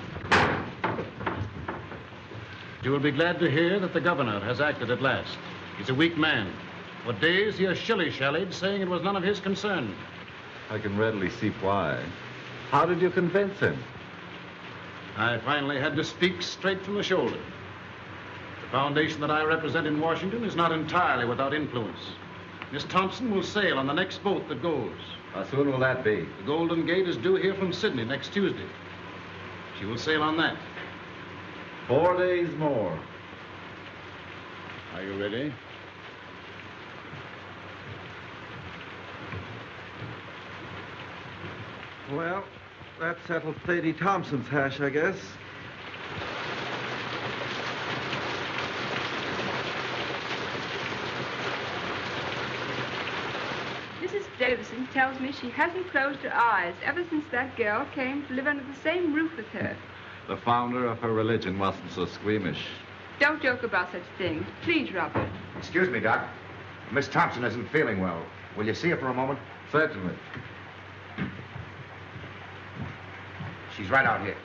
[SPEAKER 2] You will be glad to hear that the governor has acted at last. He's a weak man. For days he has shilly-shallied, saying it was none of his concern.
[SPEAKER 9] I can readily see why. How did you convince him?
[SPEAKER 2] I finally had to speak straight from the shoulder. The foundation that I represent in Washington is not entirely without influence. Miss Thompson will sail on the next boat that goes.
[SPEAKER 9] How soon will that be?
[SPEAKER 2] The Golden Gate is due here from Sydney next Tuesday. She will sail on that.
[SPEAKER 9] 4 days more.
[SPEAKER 2] Are you ready?
[SPEAKER 8] Well, that settles Sadie Thompson's hash, I guess.
[SPEAKER 6] Mrs. Davison tells me she hasn't closed her eyes ever since that girl came to live under the same roof with her.
[SPEAKER 9] The founder of her religion wasn't so squeamish.
[SPEAKER 6] Don't joke about such things. Please, Robert.
[SPEAKER 16] Excuse me, Doc. Miss Thompson isn't feeling well. Will you see her for a moment?
[SPEAKER 9] Certainly.
[SPEAKER 16] She's right out here.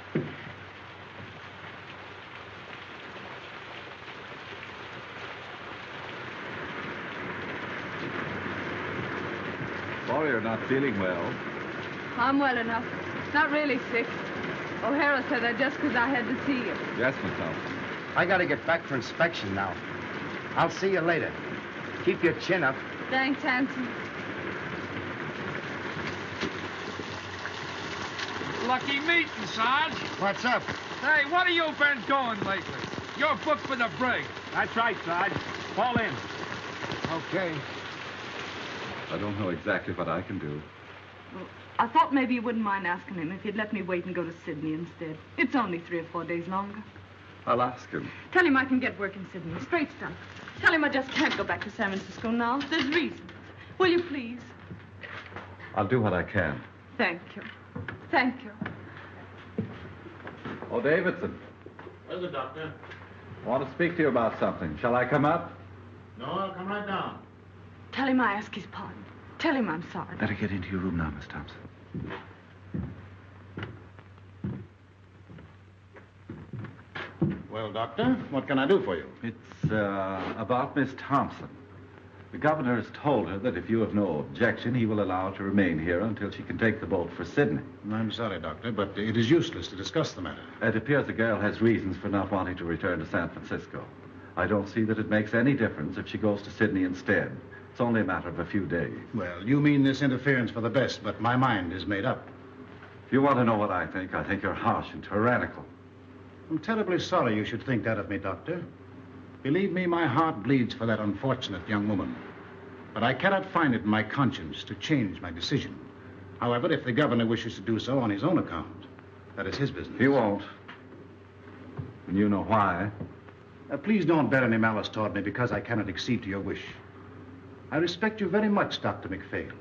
[SPEAKER 9] Sorry you're not feeling well.
[SPEAKER 6] I'm well enough. Not really sick. O'Hara said that just because I had to see you.
[SPEAKER 9] Yes, Miss Thompson.
[SPEAKER 16] I gotta get back for inspection now. I'll see you later. Keep your chin up.
[SPEAKER 6] Thanks, Hanson.
[SPEAKER 12] Lucky meeting, Sarge.
[SPEAKER 16] What's up?
[SPEAKER 12] Hey, what have you been doing lately? You're booked for the brig.
[SPEAKER 17] That's right, Sarge. Fall in.
[SPEAKER 16] Okay.
[SPEAKER 9] I don't know exactly what I can do.
[SPEAKER 6] Well, I thought maybe you wouldn't mind asking him if he'd let me wait and go to Sydney instead. It's only 3 or 4 days longer.
[SPEAKER 9] I'll ask him.
[SPEAKER 6] Tell him I can get work in Sydney. Straight stuff.
[SPEAKER 13] Tell him I just can't go back to San Francisco now. There's reasons. Will you please?
[SPEAKER 9] I'll do what I can.
[SPEAKER 13] Thank you. Thank you.
[SPEAKER 9] Oh, Davidson.
[SPEAKER 2] Where's the doctor?
[SPEAKER 9] I want to speak to you about something. Shall I come up?
[SPEAKER 2] No, I'll come right down.
[SPEAKER 13] Tell him I ask his pardon. Tell him I'm sorry.
[SPEAKER 9] Better get into your room now, Miss Thompson.
[SPEAKER 2] Well, Doctor, what can I do for you?
[SPEAKER 9] It's about Miss Thompson. The governor has told her that if you have no objection, he will allow her to remain here until she can take the boat for Sydney.
[SPEAKER 2] I'm sorry, Doctor, but it is useless to discuss the matter.
[SPEAKER 9] It appears the girl has reasons for not wanting to return to San Francisco. I don't see that it makes any difference if she goes to Sydney instead. It's only a matter of a few days.
[SPEAKER 2] Well, you mean this interference for the best, but my mind is made up.
[SPEAKER 9] If you want to know what I think you're harsh and tyrannical.
[SPEAKER 2] I'm terribly sorry you should think that of me, Doctor. Believe me, my heart bleeds for that unfortunate young woman. But I cannot find it in my conscience to change my decision. However, if the governor wishes to do so on his own account, that is his business.
[SPEAKER 9] He won't. And you know why.
[SPEAKER 2] Please don't bear any malice toward me because I cannot accede to your wish. I respect you very much, Dr. McPhail,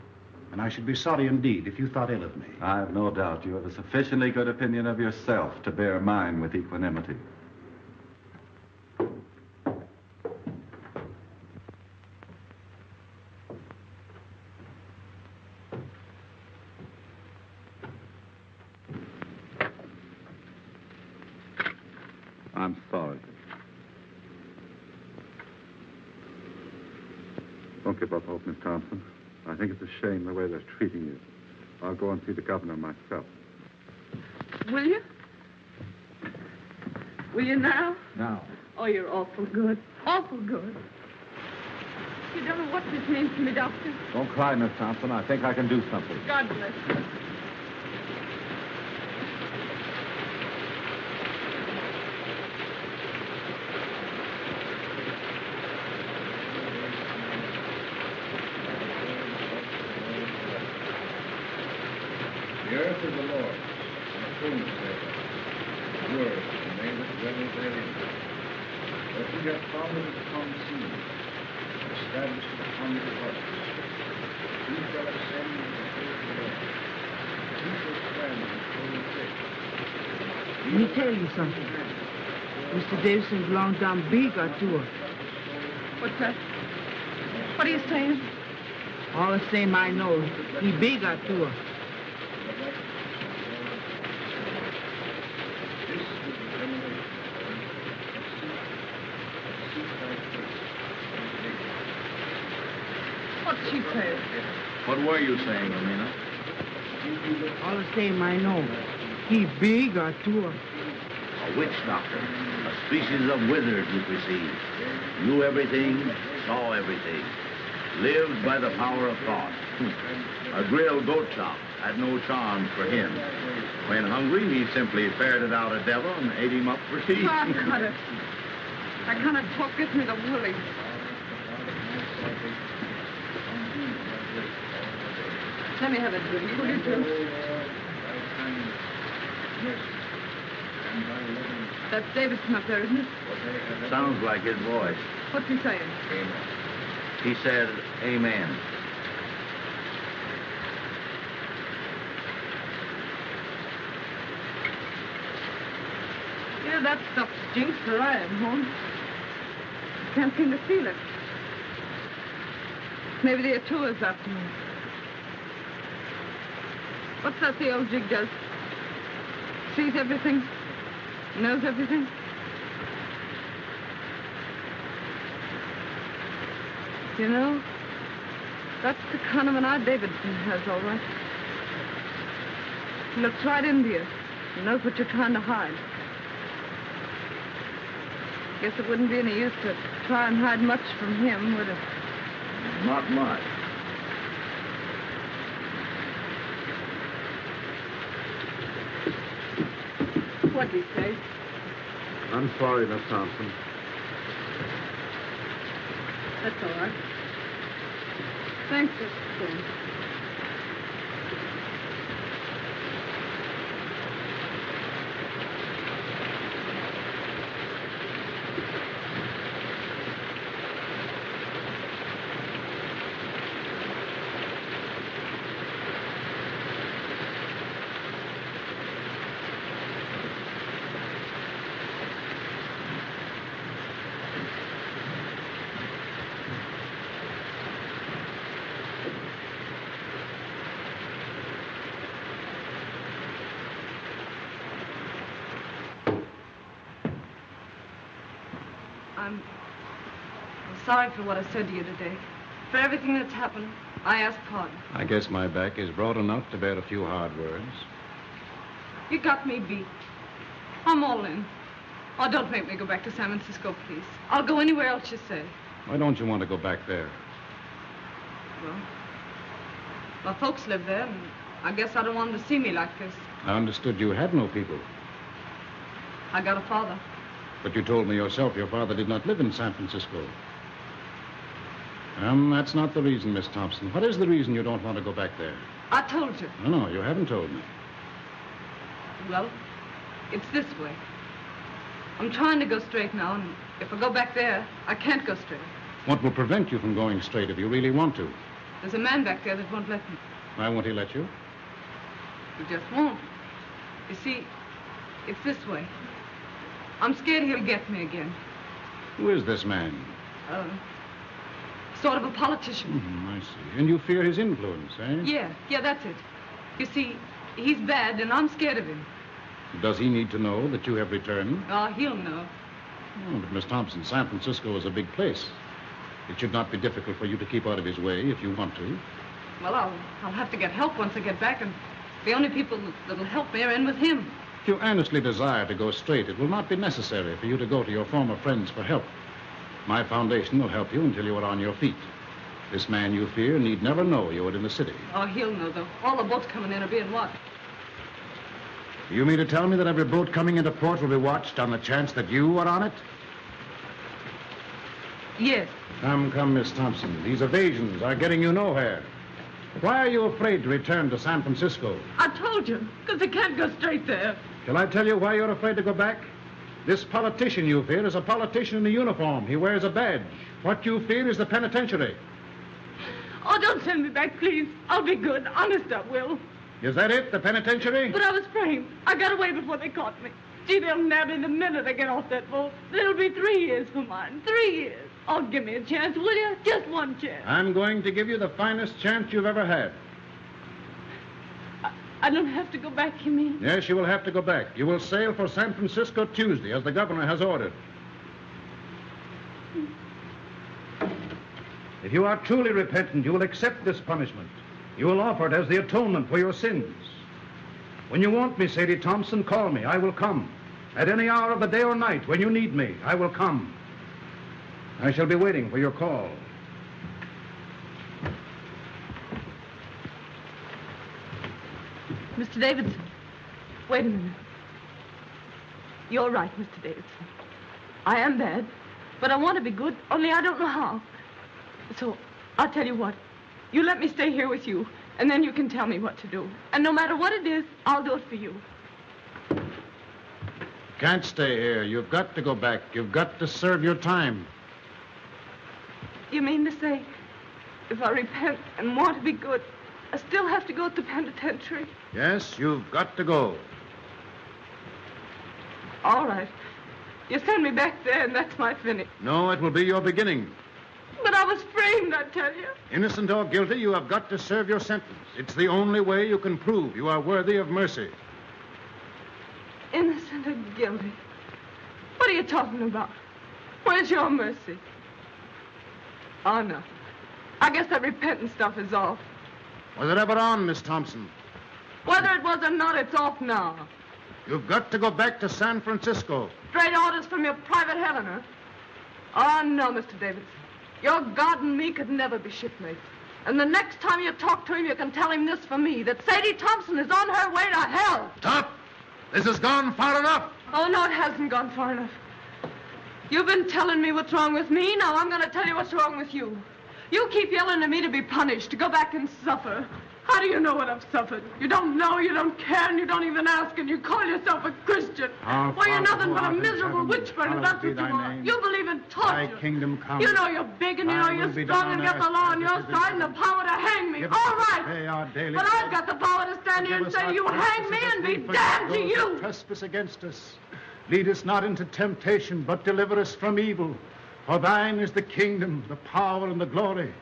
[SPEAKER 2] and I should be sorry indeed if you thought ill of me.
[SPEAKER 9] I have no doubt you have a sufficiently good opinion of yourself to bear mine with equanimity. I'm sorry. Don't give up hope, Miss Thompson. I think it's a shame the way they're treating you. I'll go and see the governor myself.
[SPEAKER 13] Will you? Will you now?
[SPEAKER 9] Now.
[SPEAKER 13] Oh, you're awful good. Awful good. You don't know what this means to me, Doctor.
[SPEAKER 9] Don't cry, Miss Thompson. I think I can do something.
[SPEAKER 13] God bless you.
[SPEAKER 11] The earth is the Lord's, and the fullness thereof. The world, and they that dwell therein. But he hath founded it upon the seas, and established it upon the waters. He shall ascend into the hill of the Lord. He shall stand in the holy place.
[SPEAKER 18] Let me tell you something. Mr. Davison's long down big or tour.
[SPEAKER 13] What's that? What are you saying?
[SPEAKER 18] All the same I know, he big or tour.
[SPEAKER 13] What's she saying?
[SPEAKER 5] What were you saying, Romina?
[SPEAKER 18] All the same I know, he big or tour.
[SPEAKER 15] A witch doctor, a species of wizard, you perceive. Knew everything, saw everything. Lived by the power of thought. A grilled goat chop had no charms for him. When hungry, he simply ferreted out a devil and ate him up for tea.
[SPEAKER 13] Oh, cut it. That kind of talk gets me the willies. Let me have a drink, will you, Joe? That's Davidson up there, isn't it?
[SPEAKER 15] Sounds like his voice.
[SPEAKER 13] What's he saying?
[SPEAKER 15] He said, amen.
[SPEAKER 13] Yeah, that stuff stinks where I am, Holmes. Can't seem to feel it. Maybe the Atua's after me. What's that the old jig does? Sees everything? Knows everything? You know, that's the kind of an eye Davidson has, all right. He looks right into you. He knows what you're trying to hide. Guess it wouldn't be any use to try and hide much from him, would it?
[SPEAKER 15] Not much.
[SPEAKER 13] What'd he say?
[SPEAKER 9] I'm sorry, Miss Thompson.
[SPEAKER 13] That's all right. Thanks, Mr. Holmes. I'm sorry for what I said to you today. For everything that's happened, I ask pardon.
[SPEAKER 2] I guess my back is broad enough to bear a few hard words.
[SPEAKER 13] You got me beat. I'm all in. Oh, don't make me go back to San Francisco, please. I'll go anywhere else you say.
[SPEAKER 2] Why don't you want to go back there?
[SPEAKER 13] Well, my folks live there, and I guess I don't want them to see me like this.
[SPEAKER 2] I understood you had no people.
[SPEAKER 13] I got a father.
[SPEAKER 2] But you told me yourself your father did not live in San Francisco. That's not the reason, Miss Thompson. What is the reason you don't want to go back there?
[SPEAKER 13] I told you.
[SPEAKER 2] No, you haven't told me.
[SPEAKER 13] Well, it's this way. I'm trying to go straight now, and if I go back there, I can't go straight.
[SPEAKER 2] What will prevent you from going straight if you really want to?
[SPEAKER 13] There's a man back there that won't let me.
[SPEAKER 2] Why won't he let you?
[SPEAKER 13] He just won't. You see, it's this way. I'm scared he'll get me again.
[SPEAKER 2] Who is this man?
[SPEAKER 13] Sort of a politician.
[SPEAKER 2] I see. And you fear his influence, eh?
[SPEAKER 13] Yeah, that's it. You see, he's bad, and I'm scared of him.
[SPEAKER 2] Does he need to know that you have returned?
[SPEAKER 13] Oh, he'll know.
[SPEAKER 2] Oh, but Miss Thompson, San Francisco is a big place. It should not be difficult for you to keep out of his way if you want to.
[SPEAKER 13] Well, I'll have to get help once I get back, and the only people that'll help me are in with him.
[SPEAKER 2] If you earnestly desire to go straight, it will not be necessary for you to go to your former friends for help. My foundation will help you until you are on your feet. This man you fear need never know you are in the city.
[SPEAKER 13] Oh, he'll know, though. All the boats coming in are being watched.
[SPEAKER 2] You mean to tell me that every boat coming into port will be watched on the chance that you are on it?
[SPEAKER 13] Yes.
[SPEAKER 2] Come, Miss Thompson. These evasions are getting you nowhere. Why are you afraid to return to San Francisco?
[SPEAKER 13] I told you, because I can't go straight there.
[SPEAKER 2] Shall I tell you why you're afraid to go back? This politician you fear is a politician in a uniform. He wears a badge. What you fear is the penitentiary.
[SPEAKER 13] Oh, don't send me back, please. I'll be good. Honest, I will.
[SPEAKER 2] Is that it, the penitentiary?
[SPEAKER 13] But I was framed. I got away before they caught me. Gee, they'll nab me the minute I get off that boat. It'll be 3 years for mine. 3 years. Oh, give me a chance, will you? Just one chance.
[SPEAKER 2] I'm going to give you the finest chance you've ever had.
[SPEAKER 13] I don't have to go back, you mean?
[SPEAKER 2] Yes, you will have to go back. You will sail for San Francisco Tuesday, as the governor has ordered. If you are truly repentant, you will accept this punishment. You will offer it as the atonement for your sins. When you want me, Sadie Thompson, call me. I will come. At any hour of the day or night, when you need me, I will come. I shall be waiting for your call.
[SPEAKER 13] Mr. Davidson, wait a minute. You're right, Mr. Davidson. I am bad, but I want to be good, only I don't know how. So, I'll tell you what. You let me stay here with you, and then you can tell me what to do. And no matter what it is, I'll do it for you.
[SPEAKER 2] Can't stay here. You've got to go back. You've got to serve your time.
[SPEAKER 13] You mean to say, if I repent and want to be good, I still have to go to the penitentiary?
[SPEAKER 2] Yes, you've got to go.
[SPEAKER 13] All right. You send me back there, and that's my finish.
[SPEAKER 2] No, it will be your beginning.
[SPEAKER 13] But I was framed, I tell you.
[SPEAKER 2] Innocent or guilty, you have got to serve your sentence. It's the only way you can prove you are worthy of mercy.
[SPEAKER 13] Innocent or guilty? What are you talking about? Where's your mercy? Oh, no. I guess that repentant stuff is off.
[SPEAKER 2] Was it ever on, Miss Thompson?
[SPEAKER 13] Whether it was or not, it's off now.
[SPEAKER 2] You've got to go back to San Francisco.
[SPEAKER 13] Straight orders from your private Helena. Oh, no, Mr. Davidson. Your God and me could never be shipmates. And the next time you talk to him, you can tell him this for me, that Sadie Thompson is on her way to hell.
[SPEAKER 2] Stop! This has gone far enough.
[SPEAKER 13] Oh, no, it hasn't gone far enough. You've been telling me what's wrong with me. Now I'm going to tell you what's wrong with you. You keep yelling at me to be punished, to go back and suffer. How do you know what I've suffered? You don't know, you don't care, and you don't even ask, and you call yourself a Christian. Why, you're nothing but a miserable witch burner, that's what you are. You believe in torture.
[SPEAKER 2] Thy kingdom come.
[SPEAKER 13] You know you're big, and you know you're strong, and got the law on your side and the power to hang me. All right. But I've got the power to stand here and say, you hang me and be damned to you.
[SPEAKER 2] Trespass against us. Lead us not into temptation, but deliver us from evil. For thine is the kingdom, the power, and the glory,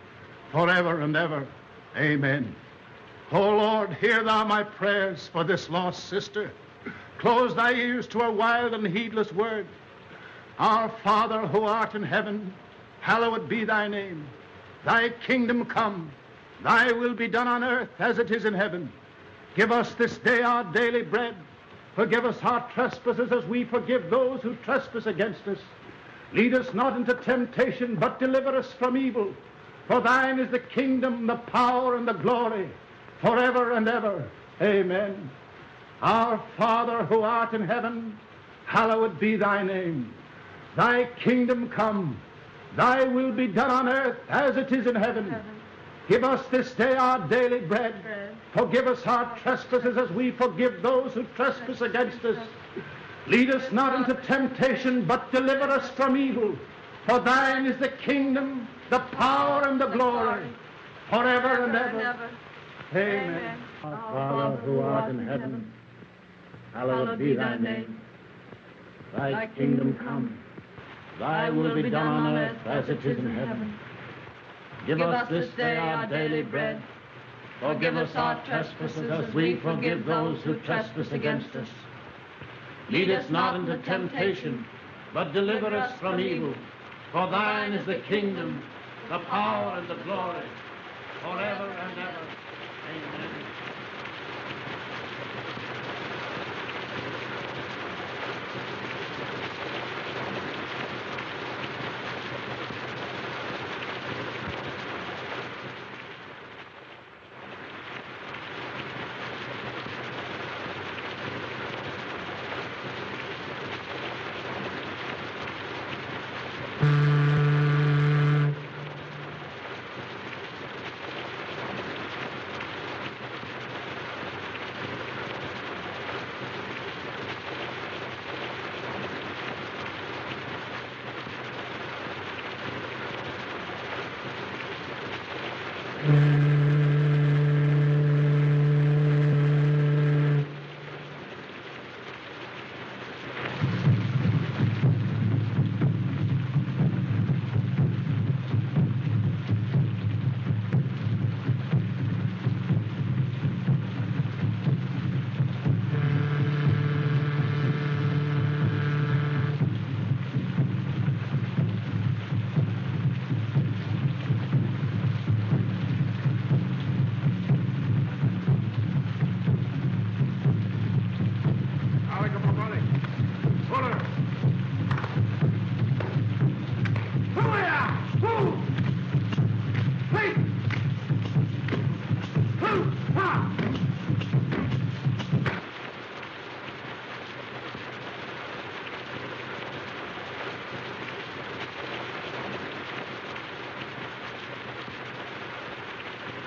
[SPEAKER 2] forever and ever. Amen. O Lord, hear thou my prayers for this lost sister. Close thy ears to her wild and heedless word. Our Father who art in heaven, hallowed be thy name. Thy kingdom come, thy will be done on earth as it is in heaven. Give us this day our daily bread. Forgive us our trespasses as we forgive those who trespass against us. Lead us not into temptation, but deliver us from evil. For thine is the kingdom, the power, and the glory, forever and ever. Amen. Our Father who art in heaven, hallowed be thy name. Thy kingdom come, thy will be done on earth as it is in heaven. Give us this day our daily bread. Forgive us our trespasses as we forgive those who trespass against us. Lead us not into temptation, but deliver us from evil. For thine is the kingdom, the power, and the glory, forever and ever. Amen.
[SPEAKER 19] Our Father who art in heaven, hallowed be thy name. Thy kingdom come, thy will be done on earth as it is in heaven. Give us this day our daily bread. Forgive us our trespasses as we forgive those who trespass against us. Lead us not into temptation, but deliver us from evil. For thine is the kingdom, the power, and the glory, forever and ever. Amen.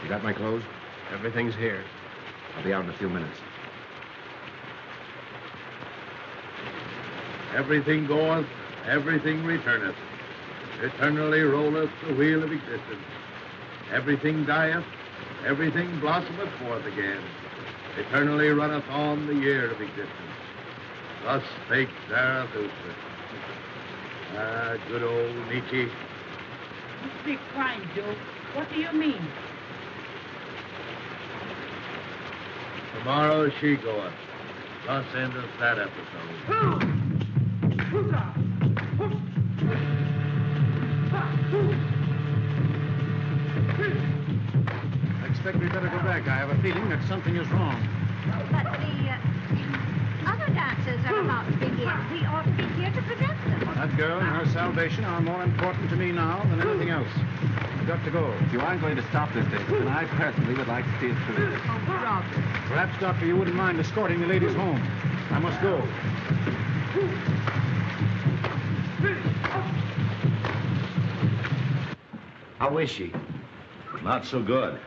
[SPEAKER 10] You got my clothes?
[SPEAKER 5] Everything's here.
[SPEAKER 10] I'll be out in a few minutes.
[SPEAKER 11] Everything goeth, everything returneth. Eternally rolleth the wheel of existence. Everything dieth, everything blossometh forth again. Eternally runneth on the year of existence. Thus spake Zarathustra. Ah, good old Nietzsche.
[SPEAKER 18] You speak fine, Joe. What do you mean?
[SPEAKER 11] Tomorrow she goeth. Thus endeth that episode.
[SPEAKER 2] I expect we'd better go back. I have a feeling that something is wrong.
[SPEAKER 7] But the other dancers are about to begin. We ought to be here to prevent them.
[SPEAKER 2] That girl and her salvation are more important to me now than anything else. I've got to go.
[SPEAKER 9] If you aren't going to stop this, David, then I personally would like to see it through.
[SPEAKER 2] Perhaps, Doctor, you wouldn't mind escorting the ladies home. I must go.
[SPEAKER 16] How is she?
[SPEAKER 15] Not so good.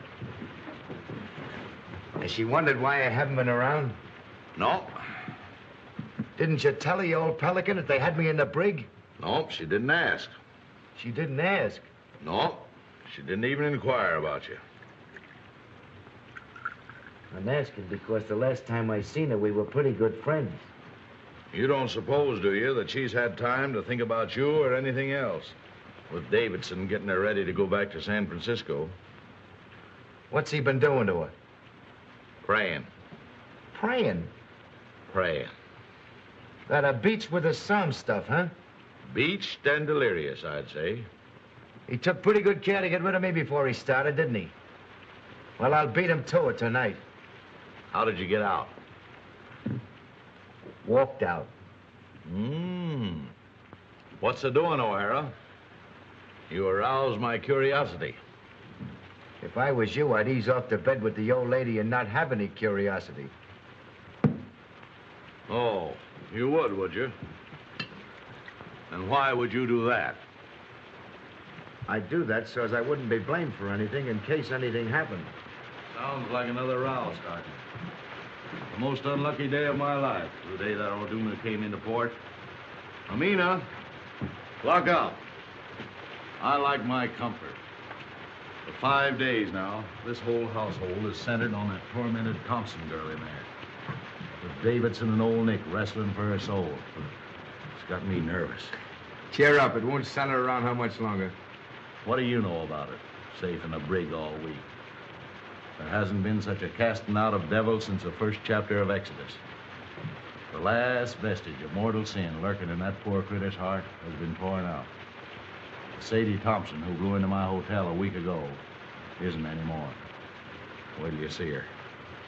[SPEAKER 16] Has she wondered why I haven't been around?
[SPEAKER 15] No.
[SPEAKER 16] Didn't you tell her, you old pelican, that they had me in the brig?
[SPEAKER 15] No, she didn't ask.
[SPEAKER 16] She didn't ask.
[SPEAKER 15] No, she didn't even inquire about you.
[SPEAKER 16] I'm asking because the last time I seen her, we were pretty good friends.
[SPEAKER 15] You don't suppose, do you, that she's had time to think about you or anything else? With Davidson getting her ready to go back to San Francisco.
[SPEAKER 16] What's he been doing to her?
[SPEAKER 15] Praying.
[SPEAKER 16] Praying?
[SPEAKER 15] Praying.
[SPEAKER 16] That beats with the some stuff, huh?
[SPEAKER 15] Beached and delirious, I'd say.
[SPEAKER 16] He took pretty good care to get rid of me before he started, didn't he? Well, I'll beat him to it tonight.
[SPEAKER 15] How did you get out?
[SPEAKER 16] Walked out.
[SPEAKER 15] What's the doing, O'Hara? You aroused my curiosity.
[SPEAKER 16] If I was you, I'd ease off to bed with the old lady and not have any curiosity.
[SPEAKER 15] Oh, you would you? And why would you do that?
[SPEAKER 16] I'd do that so as I wouldn't be blamed for anything in case anything happened.
[SPEAKER 15] Sounds like another row starting. The most unlucky day of my life, the day that O'Doona came into port. Amina, lock up. I like my comfort. For 5 days now, this whole household is centered on that tormented Thompson girl in there. With Davidson and old Nick wrestling for her soul. It's got me nervous.
[SPEAKER 16] Cheer up. It won't center around how much longer.
[SPEAKER 15] What do you know about it? Safe in a brig all week. There hasn't been such a casting out of devils since the first chapter of Exodus. The last vestige of mortal sin lurking in that poor critter's heart has been torn out. Sadie Thompson, who blew into my hotel a week ago, isn't anymore. Wait till you see her.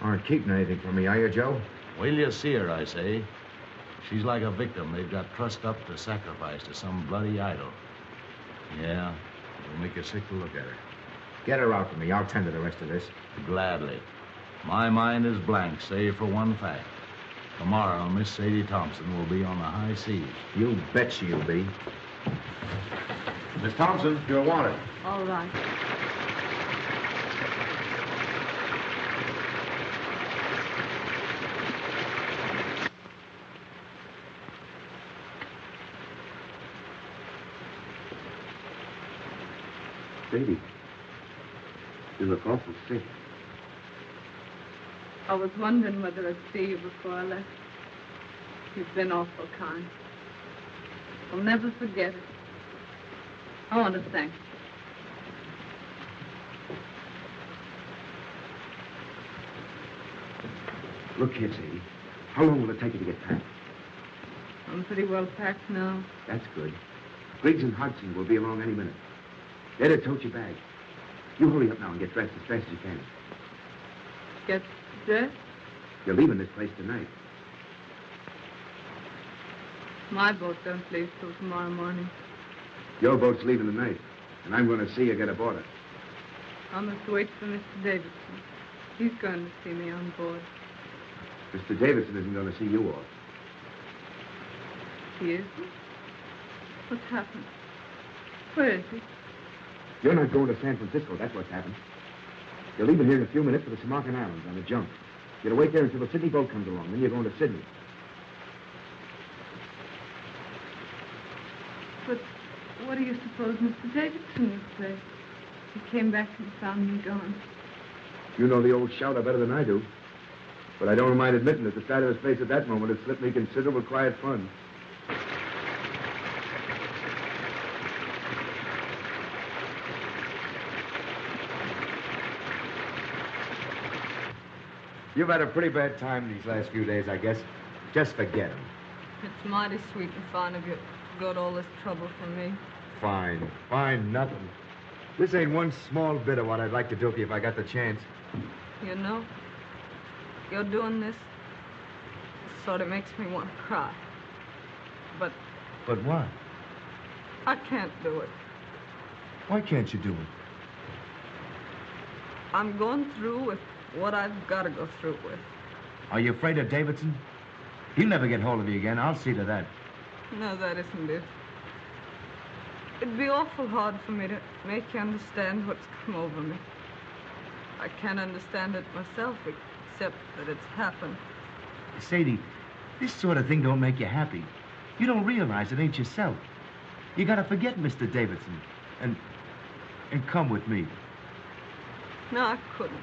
[SPEAKER 16] Aren't keeping anything from me, are you, Joe?
[SPEAKER 15] Wait till you see her, I say. She's like a victim they've got trussed up to sacrifice to some bloody idol. Yeah, it'll make you sick to look at her.
[SPEAKER 16] Get her out for me. I'll tend to the rest of this.
[SPEAKER 15] Gladly. My mind is blank, save for one fact. Tomorrow, Miss Sadie Thompson will be on the high seas.
[SPEAKER 16] You bet she'll be. Miss Thompson, you're wanted.
[SPEAKER 13] All right.
[SPEAKER 20] Sadie, you look awful sick.
[SPEAKER 13] I was wondering whether I'd see you before I left. You've been awful kind. I'll never forget it. I want to thank you.
[SPEAKER 20] Look here, Sadie. How long will it take you to get packed?
[SPEAKER 13] I'm pretty well packed now.
[SPEAKER 20] That's good. Griggs and Hodgson will be along any minute. They're to tote your bag. You hurry up now and get dressed as fast as you can.
[SPEAKER 13] Get dressed?
[SPEAKER 20] You're leaving this place tonight.
[SPEAKER 13] My boat don't leave till tomorrow morning.
[SPEAKER 20] Your boat's leaving tonight, and I'm going to see you get aboard it.
[SPEAKER 13] I must wait for Mr. Davidson. He's going to see me on board.
[SPEAKER 20] Mr. Davidson isn't going to see you off.
[SPEAKER 13] He isn't? What's happened? Where is he?
[SPEAKER 20] You're not going to San Francisco, that's what's happened. You're leaving here in a few minutes for the Samarkand Islands on a junk. You're to wait there until the Sydney boat comes along, then you're going to Sydney.
[SPEAKER 13] But what do you suppose Mr. Davidson would say? He came back and found me gone.
[SPEAKER 20] You know the old shouter better than I do. But I don't mind admitting that the sight of his face at that moment had slipped me considerable quiet fun.
[SPEAKER 16] You've had a pretty bad time these last few days, I guess. Just forget him.
[SPEAKER 13] It's mighty sweet and fine of you to go to all this trouble for me.
[SPEAKER 16] Fine. Fine, nothing. This ain't one small bit of what I'd like to do for you if I got the chance.
[SPEAKER 13] You know, you're doing this sort of makes me want to cry. But
[SPEAKER 16] But what?
[SPEAKER 13] I can't do it.
[SPEAKER 16] Why can't you do it?
[SPEAKER 13] I'm going through with what I've got to go through with.
[SPEAKER 16] Are you afraid of Davidson? He'll never get hold of you again. I'll see to that.
[SPEAKER 13] No, that isn't it. It'd be awful hard for me to make you understand what's come over me. I can't understand it myself, except that it's happened.
[SPEAKER 16] Sadie, this sort of thing don't make you happy. You don't realize it ain't yourself. You gotta forget Mr. Davidson and come with me.
[SPEAKER 13] No, I couldn't.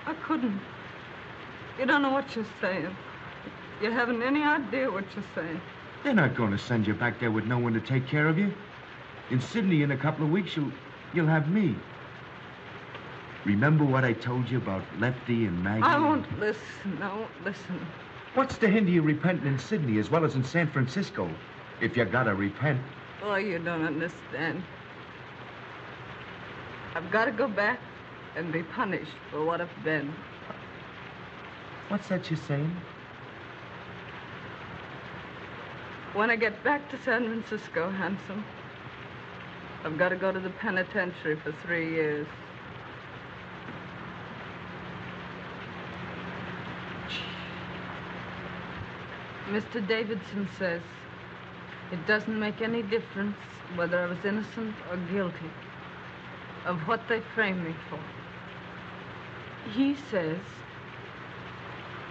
[SPEAKER 13] I couldn't. You don't know what you're saying. You haven't any idea what you're saying.
[SPEAKER 16] They're not going to send you back there with no one to take care of you. In Sydney in a couple of weeks, you'll have me. Remember what I told you about Lefty and Maggie?
[SPEAKER 13] I won't listen. I won't listen.
[SPEAKER 16] What's to hinder you repenting in Sydney as well as in San Francisco? If you gotta repent.
[SPEAKER 13] Oh, you don't understand. I've got to go back and be punished for what I've been.
[SPEAKER 16] What's that you're saying?
[SPEAKER 13] When I get back to San Francisco, Handsome, I've got to go to the penitentiary for 3 years. Mr. Davidson says it doesn't make any difference whether I was innocent or guilty of what they framed me for. He says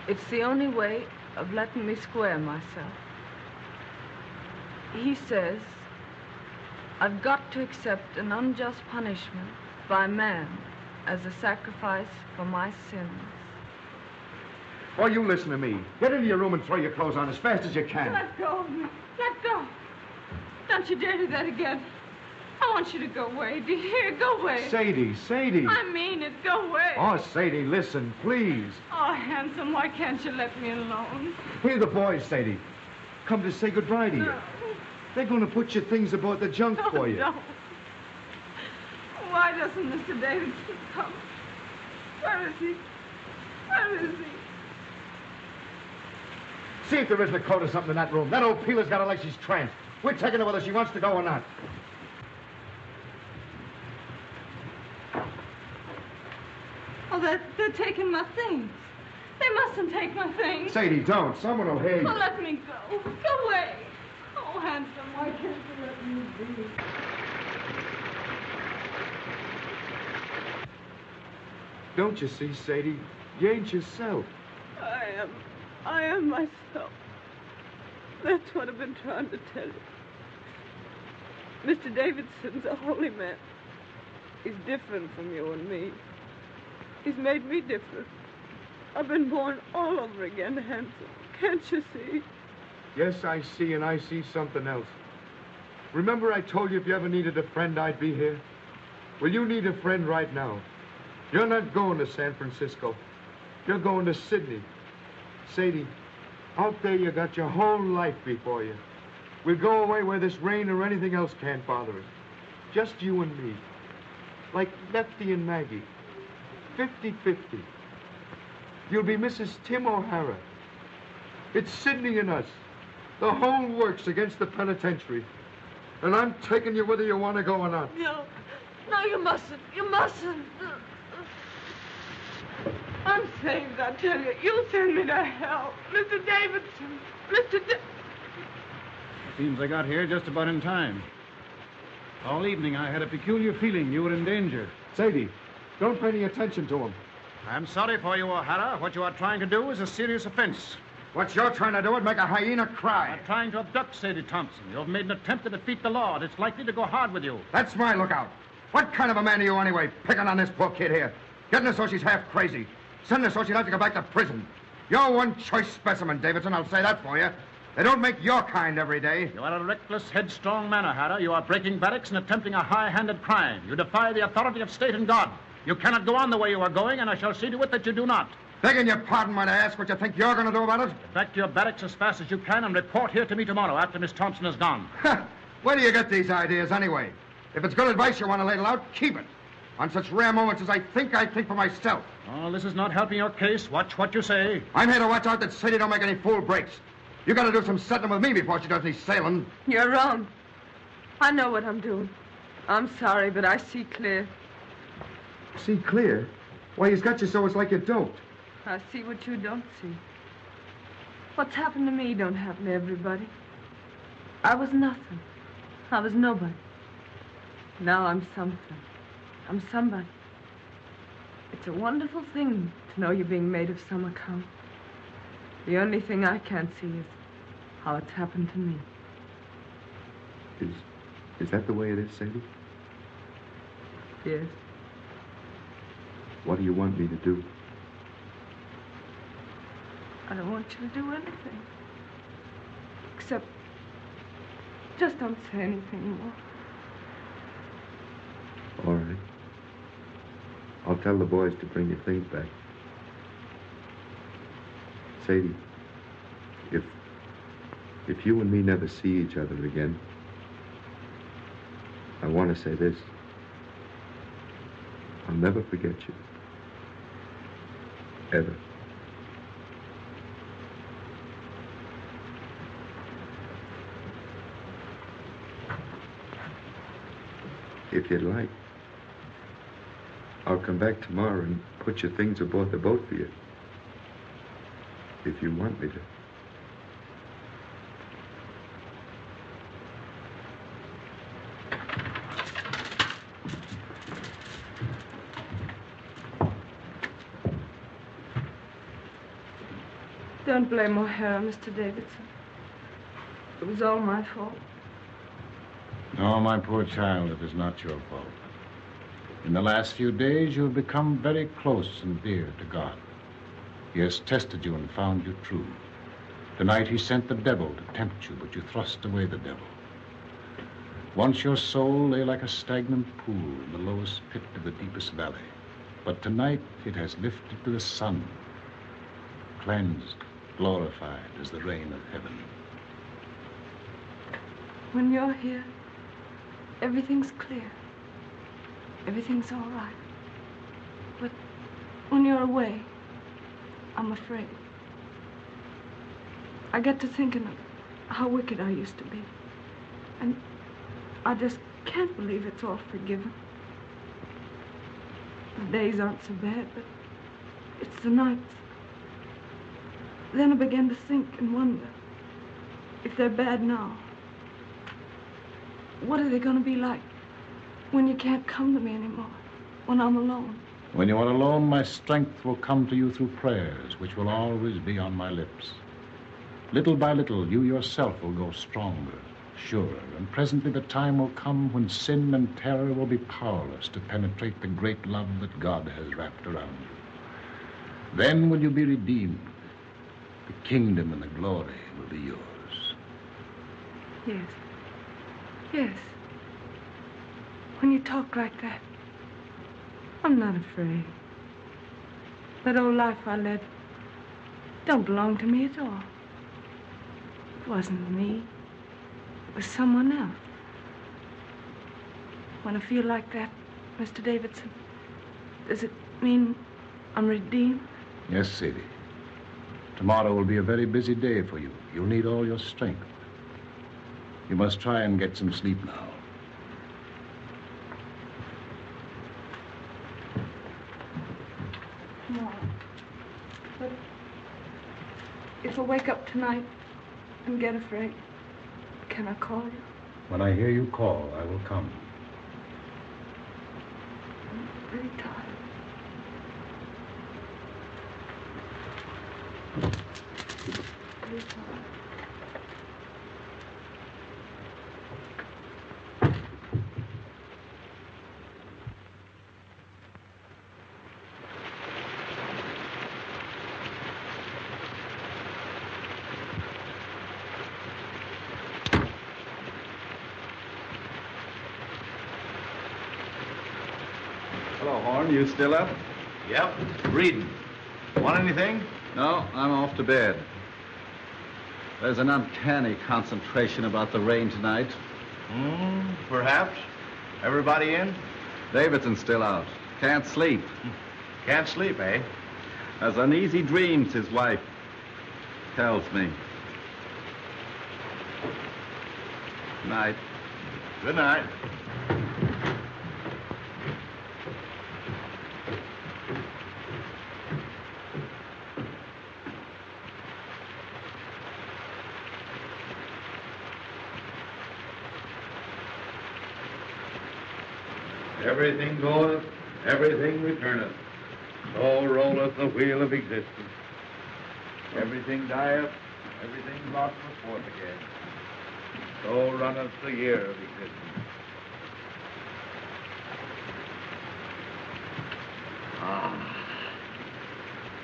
[SPEAKER 13] it's the only way of letting me square myself. He says I've got to accept an unjust punishment by man as a sacrifice for my sins.
[SPEAKER 16] Oh, you listen to me. Get into your room and throw your clothes on as fast as you can.
[SPEAKER 13] Let go of me. Let go. Don't you dare do that again. I want you to go away. Do you hear? Go away.
[SPEAKER 16] Sadie.
[SPEAKER 13] I mean it. Go away.
[SPEAKER 16] Oh, Sadie, listen, please.
[SPEAKER 13] Oh, Handsome, why can't you let me alone?
[SPEAKER 16] Here are the boys, Sadie. Come to say goodbye to you.
[SPEAKER 13] No.
[SPEAKER 16] They're going to put your things aboard the junk for you.
[SPEAKER 13] No. Why doesn't Mr. Davidson come? Where is he? Where is he?
[SPEAKER 16] See if there isn't a coat or something in that room. That old peeler's got her like she's tranced. We're taking her whether she wants to go or not.
[SPEAKER 13] Oh, they're taking my things. They mustn't take my things.
[SPEAKER 16] Sadie, don't. Someone will hear you.
[SPEAKER 13] Oh, let me go. Go away. Oh, Handsome, why can't you let me be?
[SPEAKER 16] Don't you see, Sadie? You ain't yourself.
[SPEAKER 13] I am myself. That's what I've been trying to tell you. Mr. Davidson's a holy man. He's different from you and me. He's made me different. I've been born all over again, Handsome. Can't you see?
[SPEAKER 16] Yes, I see, and I see something else. Remember I told you if you ever needed a friend, I'd be here? Well, you need a friend right now. You're not going to San Francisco. You're going to Sydney. Sadie, out there you got your whole life before you. We'll go away where this rain or anything else can't bother us. Just you and me. Like Lefty and Maggie. 50-50. You'll be Mrs. Tim O'Hara. It's Sydney and us. The whole works against the penitentiary. And I'm taking you whether you want to go or not.
[SPEAKER 13] No, you mustn't. You mustn't. I'm saved, I tell you. You'll send me to hell. Mr. Davidson.
[SPEAKER 2] Seems I got here just about in time. All evening I had a peculiar feeling you were in danger.
[SPEAKER 16] Sadie, don't pay any attention to him.
[SPEAKER 2] I'm sorry for you, O'Hara. What you are trying to do is a serious offense.
[SPEAKER 16] What you're trying to do is make a hyena cry.
[SPEAKER 2] You're trying to abduct Sadie Thompson. You've made an attempt to defeat the law, and it's likely to go hard with you.
[SPEAKER 16] That's my lookout. What kind of a man are you anyway, picking on this poor kid here? Getting her so she's half crazy. Sending her so she'll have to go back to prison. You're one choice specimen, Davidson, I'll say that for you. They don't make your kind every day.
[SPEAKER 2] You are a reckless, headstrong man, O'Hara. You are breaking barracks and attempting a high-handed crime. You defy the authority of state and God. You cannot go on the way you are going, and I shall see to it that you do not.
[SPEAKER 16] Begging your pardon, might I ask what you think you're going to do about it?
[SPEAKER 2] Get back to your barracks as fast as you can and report here to me tomorrow after Miss Thompson is gone.
[SPEAKER 16] Where do you get these ideas, anyway? If it's good advice you want to ladle out, keep it. On such rare moments as I think for myself.
[SPEAKER 2] Oh, this is not helping your case. Watch what you say.
[SPEAKER 16] I'm here to watch out that Sadie don't make any fool breaks. You got to do some settling with me before she does any sailing.
[SPEAKER 13] You're wrong. I know what I'm doing. I'm sorry, but I see clear.
[SPEAKER 16] See clear? Why, he's got you so it's like you're doped.
[SPEAKER 13] I see what you don't see. What's happened to me don't happen to everybody. I was nothing. I was nobody. Now I'm something. I'm somebody. It's a wonderful thing to know you're being made of some account. The only thing I can't see is how it's happened to me.
[SPEAKER 16] Is that the way it is, Sadie?
[SPEAKER 13] Yes.
[SPEAKER 16] What do you want me to do?
[SPEAKER 13] I don't want you to do anything. Except, just don't say anything more.
[SPEAKER 16] All right. I'll tell the boys to bring your things back.
[SPEAKER 20] If you and me never see each other again, I want to say this. I'll never forget you. Ever. If you'd like, I'll come back tomorrow and put your things aboard the boat for you. If you want me to.
[SPEAKER 6] Don't blame O'Hara, Mr. Davidson. It was all my fault.
[SPEAKER 2] No, my poor child, it is not your fault. In the last few days, you have become very close and dear to God. He has tested you and found you true. Tonight, he sent the devil to tempt you, but you thrust away the devil. Once your soul lay like a stagnant pool in the lowest pit of the deepest valley. But tonight, it has lifted to the sun, cleansed, glorified as the rain of heaven.
[SPEAKER 6] When you're here, everything's clear. Everything's all right. But when you're away, I'm afraid. I get to thinking of how wicked I used to be. And I just can't believe it's all forgiven. The days aren't so bad, but it's the nights. Then I began to think and wonder, if they're bad now, what are they going to be like when you can't come to me anymore, when I'm alone?
[SPEAKER 2] When you are alone, my strength will come to you through prayers, which will always be on my lips. Little by little, you yourself will grow stronger, surer, and presently the time will come when sin and terror will be powerless to penetrate the great love that God has wrapped around you. Then will you be redeemed. The kingdom and the glory will be yours.
[SPEAKER 6] Yes. Yes. When you talk like that, I'm not afraid. That old life I led don't belong to me at all. It wasn't me. It was someone else. When I feel like that, Mr. Davidson, does it mean I'm redeemed?
[SPEAKER 2] Yes, Sadie. Tomorrow will be a very busy day for you. You'll need all your strength. You must try and get some sleep now.
[SPEAKER 6] No. But if I wake up tonight and get afraid, can I call you?
[SPEAKER 2] When I hear you call, I will come.
[SPEAKER 6] I'm really tired. Really tired.
[SPEAKER 9] Hello, Horn. You still up?
[SPEAKER 5] Yep, reading. Want anything?
[SPEAKER 9] No, I'm off to bed. There's an uncanny concentration about the rain tonight.
[SPEAKER 5] Perhaps. Everybody in?
[SPEAKER 9] Davidson's still out. Can't sleep.
[SPEAKER 5] Can't sleep, eh?
[SPEAKER 9] Has uneasy dreams, his wife tells me. Night.
[SPEAKER 5] Good night.
[SPEAKER 11] Everything goeth, everything returneth. So rolleth the wheel of existence. Everything dieth, everything brought forth again. So runneth the year of existence.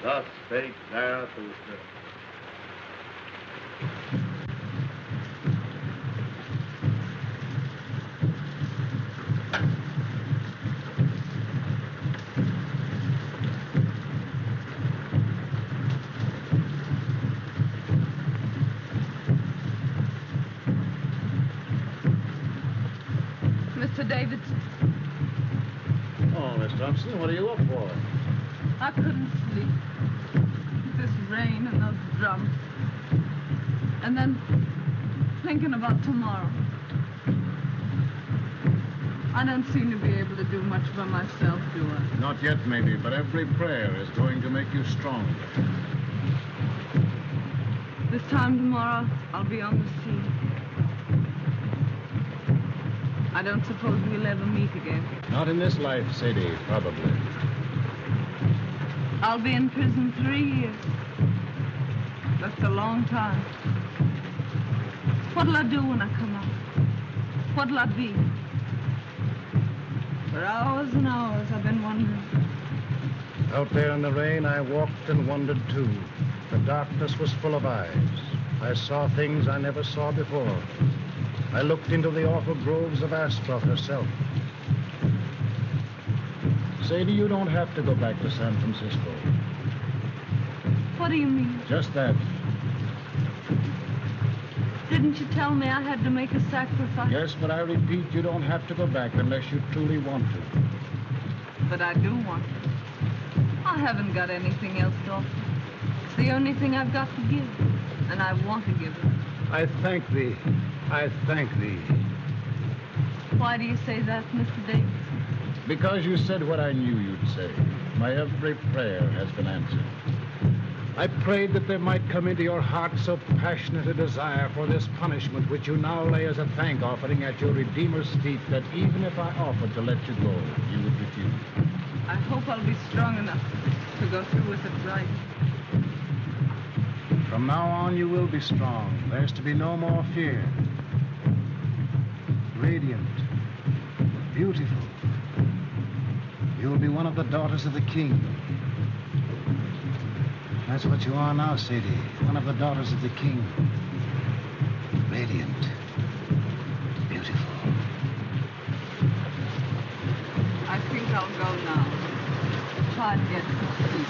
[SPEAKER 11] Thus spake Zarathustra.
[SPEAKER 13] Davidson.
[SPEAKER 2] Oh, Miss Thompson, what are you up for?
[SPEAKER 13] I couldn't sleep. This rain and those drums. And then thinking about tomorrow. I don't seem to be able to do much for myself, do I?
[SPEAKER 2] Not yet, maybe, but every prayer is going to make you stronger.
[SPEAKER 13] This time tomorrow, I'll be on the sea. I don't suppose we'll ever meet again.
[SPEAKER 2] Not in this life, Sadie, probably.
[SPEAKER 13] I'll be in prison 3 years. That's a long time. What'll I do when I come out? What'll I be? For hours and hours, I've been wondering.
[SPEAKER 2] Out there in the rain, I walked and wondered, too. The darkness was full of eyes. I saw things I never saw before. I looked into the awful groves of Astaroth herself. Sadie, you don't have to go back to San Francisco.
[SPEAKER 13] What do you mean?
[SPEAKER 2] Just that.
[SPEAKER 13] Didn't you tell me I had to make a sacrifice?
[SPEAKER 2] Yes, but I repeat, you don't have to go back unless you truly want to.
[SPEAKER 13] But I do want to. I haven't got anything else to offer. It's the only thing I've got to give, and I want to give it.
[SPEAKER 2] I thank thee. I thank thee.
[SPEAKER 13] Why do you say that, Mr. Davis?
[SPEAKER 2] Because you said what I knew you'd say. My every prayer has been answered. I prayed that there might come into your heart so passionate a desire for this punishment which you now lay as a thank offering at your Redeemer's feet that even if I offered to let you go, you would refuse.
[SPEAKER 13] I hope I'll be strong enough to go through with it right.
[SPEAKER 2] From now on, you will be strong. There's to be no more fear. Radiant. Beautiful. You'll be one of the daughters of the king. That's what you are now, Sadie. One of the daughters of the king. Radiant. Beautiful.
[SPEAKER 13] I think I'll go now. Try to get some sleep.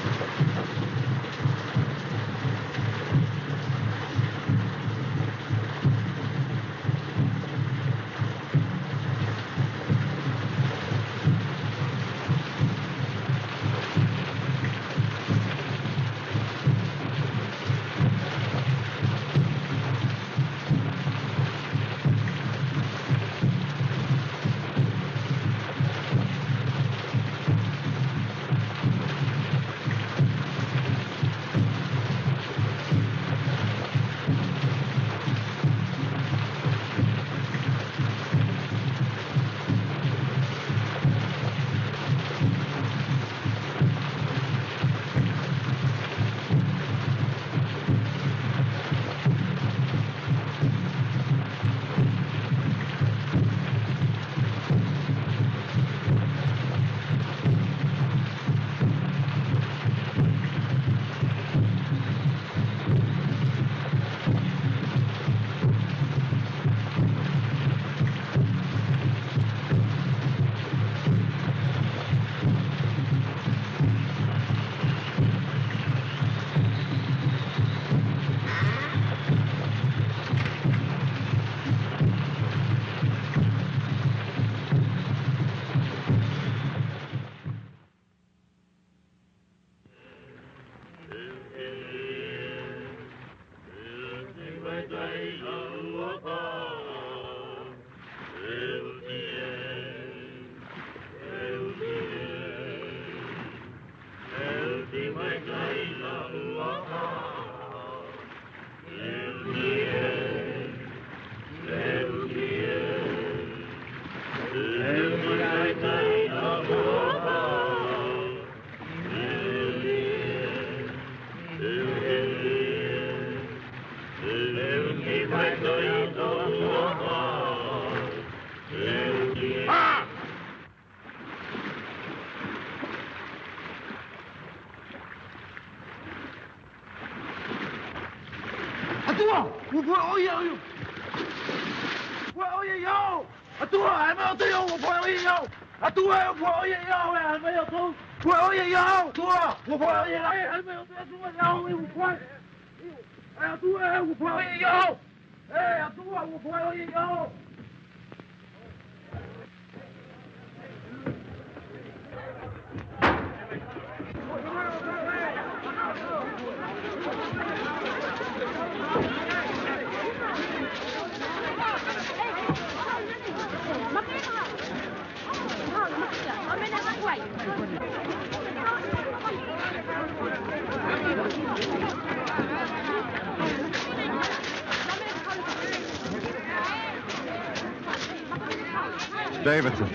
[SPEAKER 9] Davidson.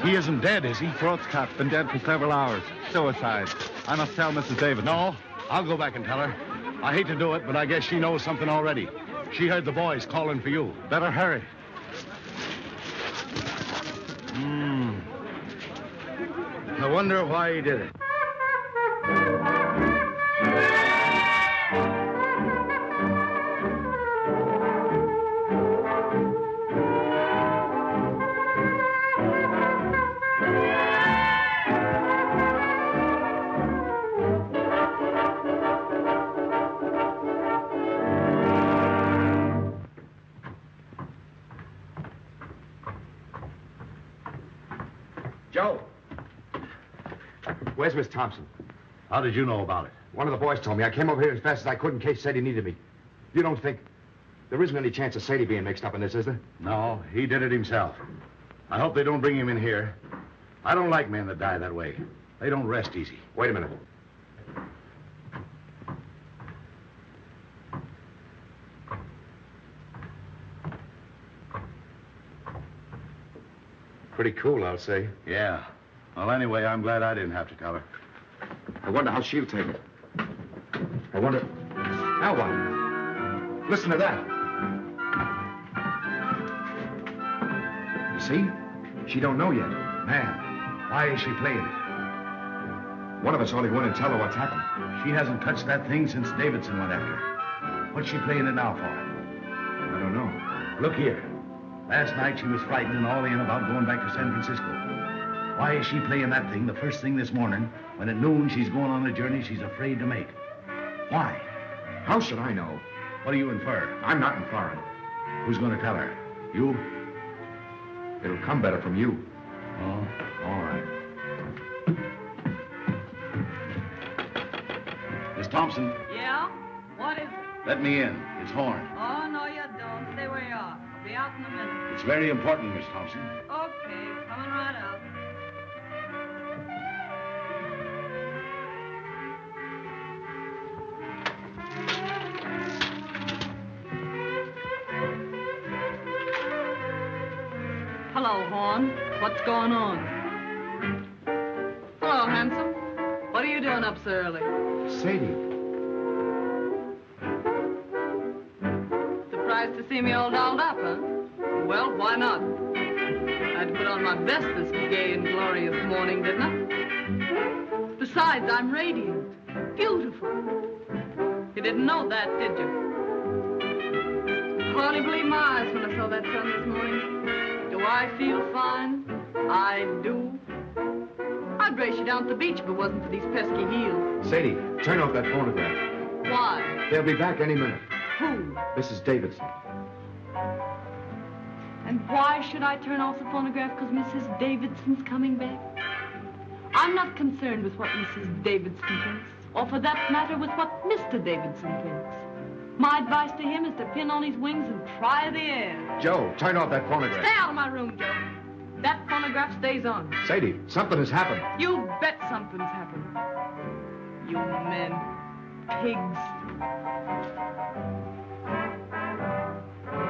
[SPEAKER 11] He isn't dead, is he?
[SPEAKER 9] Throat's cut. Been dead for several hours. Suicide. I must tell Mrs. Davidson.
[SPEAKER 11] No, I'll go back and tell her. I hate to do it, but I guess she knows something already. She heard the boys calling for you.
[SPEAKER 9] Better hurry.
[SPEAKER 11] I wonder why he did it.
[SPEAKER 20] Joe. Where's Miss Thompson?
[SPEAKER 11] How did you know about it?
[SPEAKER 20] One of the boys told me. I came over here as fast as I could in case Sadie needed me. You don't think there isn't any chance of Sadie being mixed up in this, is there?
[SPEAKER 11] No, he did it himself. I hope they don't bring him in here. I don't like men that die that way. They don't rest easy.
[SPEAKER 20] Wait a minute. Pretty cool, I'll say.
[SPEAKER 11] Yeah. Well, anyway, I'm glad I didn't have to tell her.
[SPEAKER 20] I wonder how she'll take it. I wonder... Now what? Listen to that. You see? She don't know yet.
[SPEAKER 11] Man, why is she playing it?
[SPEAKER 20] One of us ought to go in and tell her what's happened.
[SPEAKER 11] She hasn't touched that thing since Davidson went after her. What's she playing it now for?
[SPEAKER 20] I don't know.
[SPEAKER 11] Look here. Last night she was frightened and all in about going back to San Francisco. Why is she playing that thing the first thing this morning when at noon she's going on a journey she's afraid to make? Why?
[SPEAKER 20] How should I know?
[SPEAKER 11] What do you infer?
[SPEAKER 20] I'm not inferring.
[SPEAKER 11] Who's going to tell her? You?
[SPEAKER 20] It'll come better from you.
[SPEAKER 11] Oh, all right. Miss Thompson.
[SPEAKER 13] Yeah? What is it?
[SPEAKER 11] Let me in. It's Horn.
[SPEAKER 13] Oh, no, you don't. Stay where you are. I'll be out in a minute.
[SPEAKER 11] It's very important, Miss Thompson.
[SPEAKER 13] Okay, coming right out. Hello, Horn. What's going on? Hello, handsome. What are you doing up so early?
[SPEAKER 20] Sadie.
[SPEAKER 13] Surprised to see me all dolled up, huh? Well, why not? I had to put on my best this gay and glorious morning, didn't I? Besides, I'm radiant. Beautiful. You didn't know that, did you? Hardly believed my eyes when I saw that sun this morning. Do I feel fine? I do. I'd race you down to the beach if it wasn't for these pesky heels.
[SPEAKER 20] Sadie, turn off that phonograph.
[SPEAKER 13] Why?
[SPEAKER 20] They'll be back any minute.
[SPEAKER 13] Who?
[SPEAKER 20] Mrs. Davidson.
[SPEAKER 13] And why should I turn off the phonograph? Because Mrs. Davidson's coming back? I'm not concerned with what Mrs. Davidson thinks, or for that matter with what Mr. Davidson thinks. My advice to him is to pin on his wings and try the air.
[SPEAKER 20] Joe, turn off that phonograph.
[SPEAKER 13] Stay out of my room, Joe. That phonograph stays on.
[SPEAKER 20] Sadie, something has happened.
[SPEAKER 13] You bet something's happened. You men. Pigs.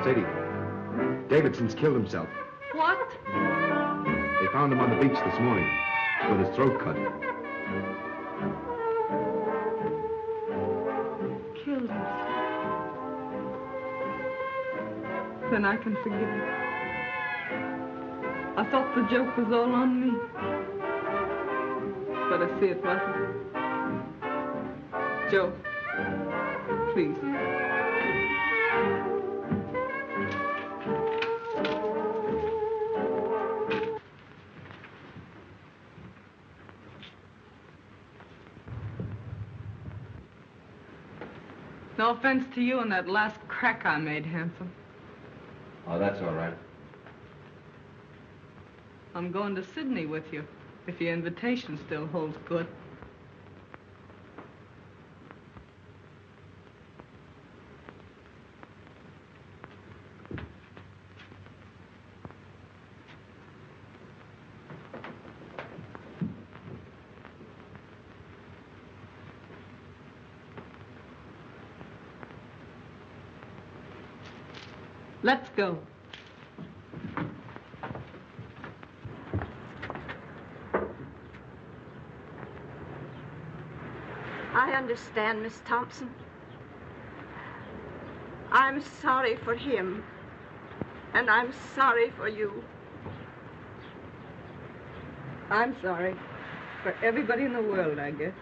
[SPEAKER 20] Sadie, Davidson's killed himself.
[SPEAKER 13] What?
[SPEAKER 20] They found him on the beach this morning with his throat cut.
[SPEAKER 13] Killed himself. Then I can forgive him. I thought the joke was all on me. But I see it wasn't. Joe, please. No offense to you and that last crack I made, handsome.
[SPEAKER 20] Oh, that's all right.
[SPEAKER 13] I'm going to Sydney with you, if your invitation still holds good. Let's go.
[SPEAKER 6] I understand, Miss Thompson. I'm sorry for him, and I'm sorry for you. I'm sorry for everybody in the world, I guess.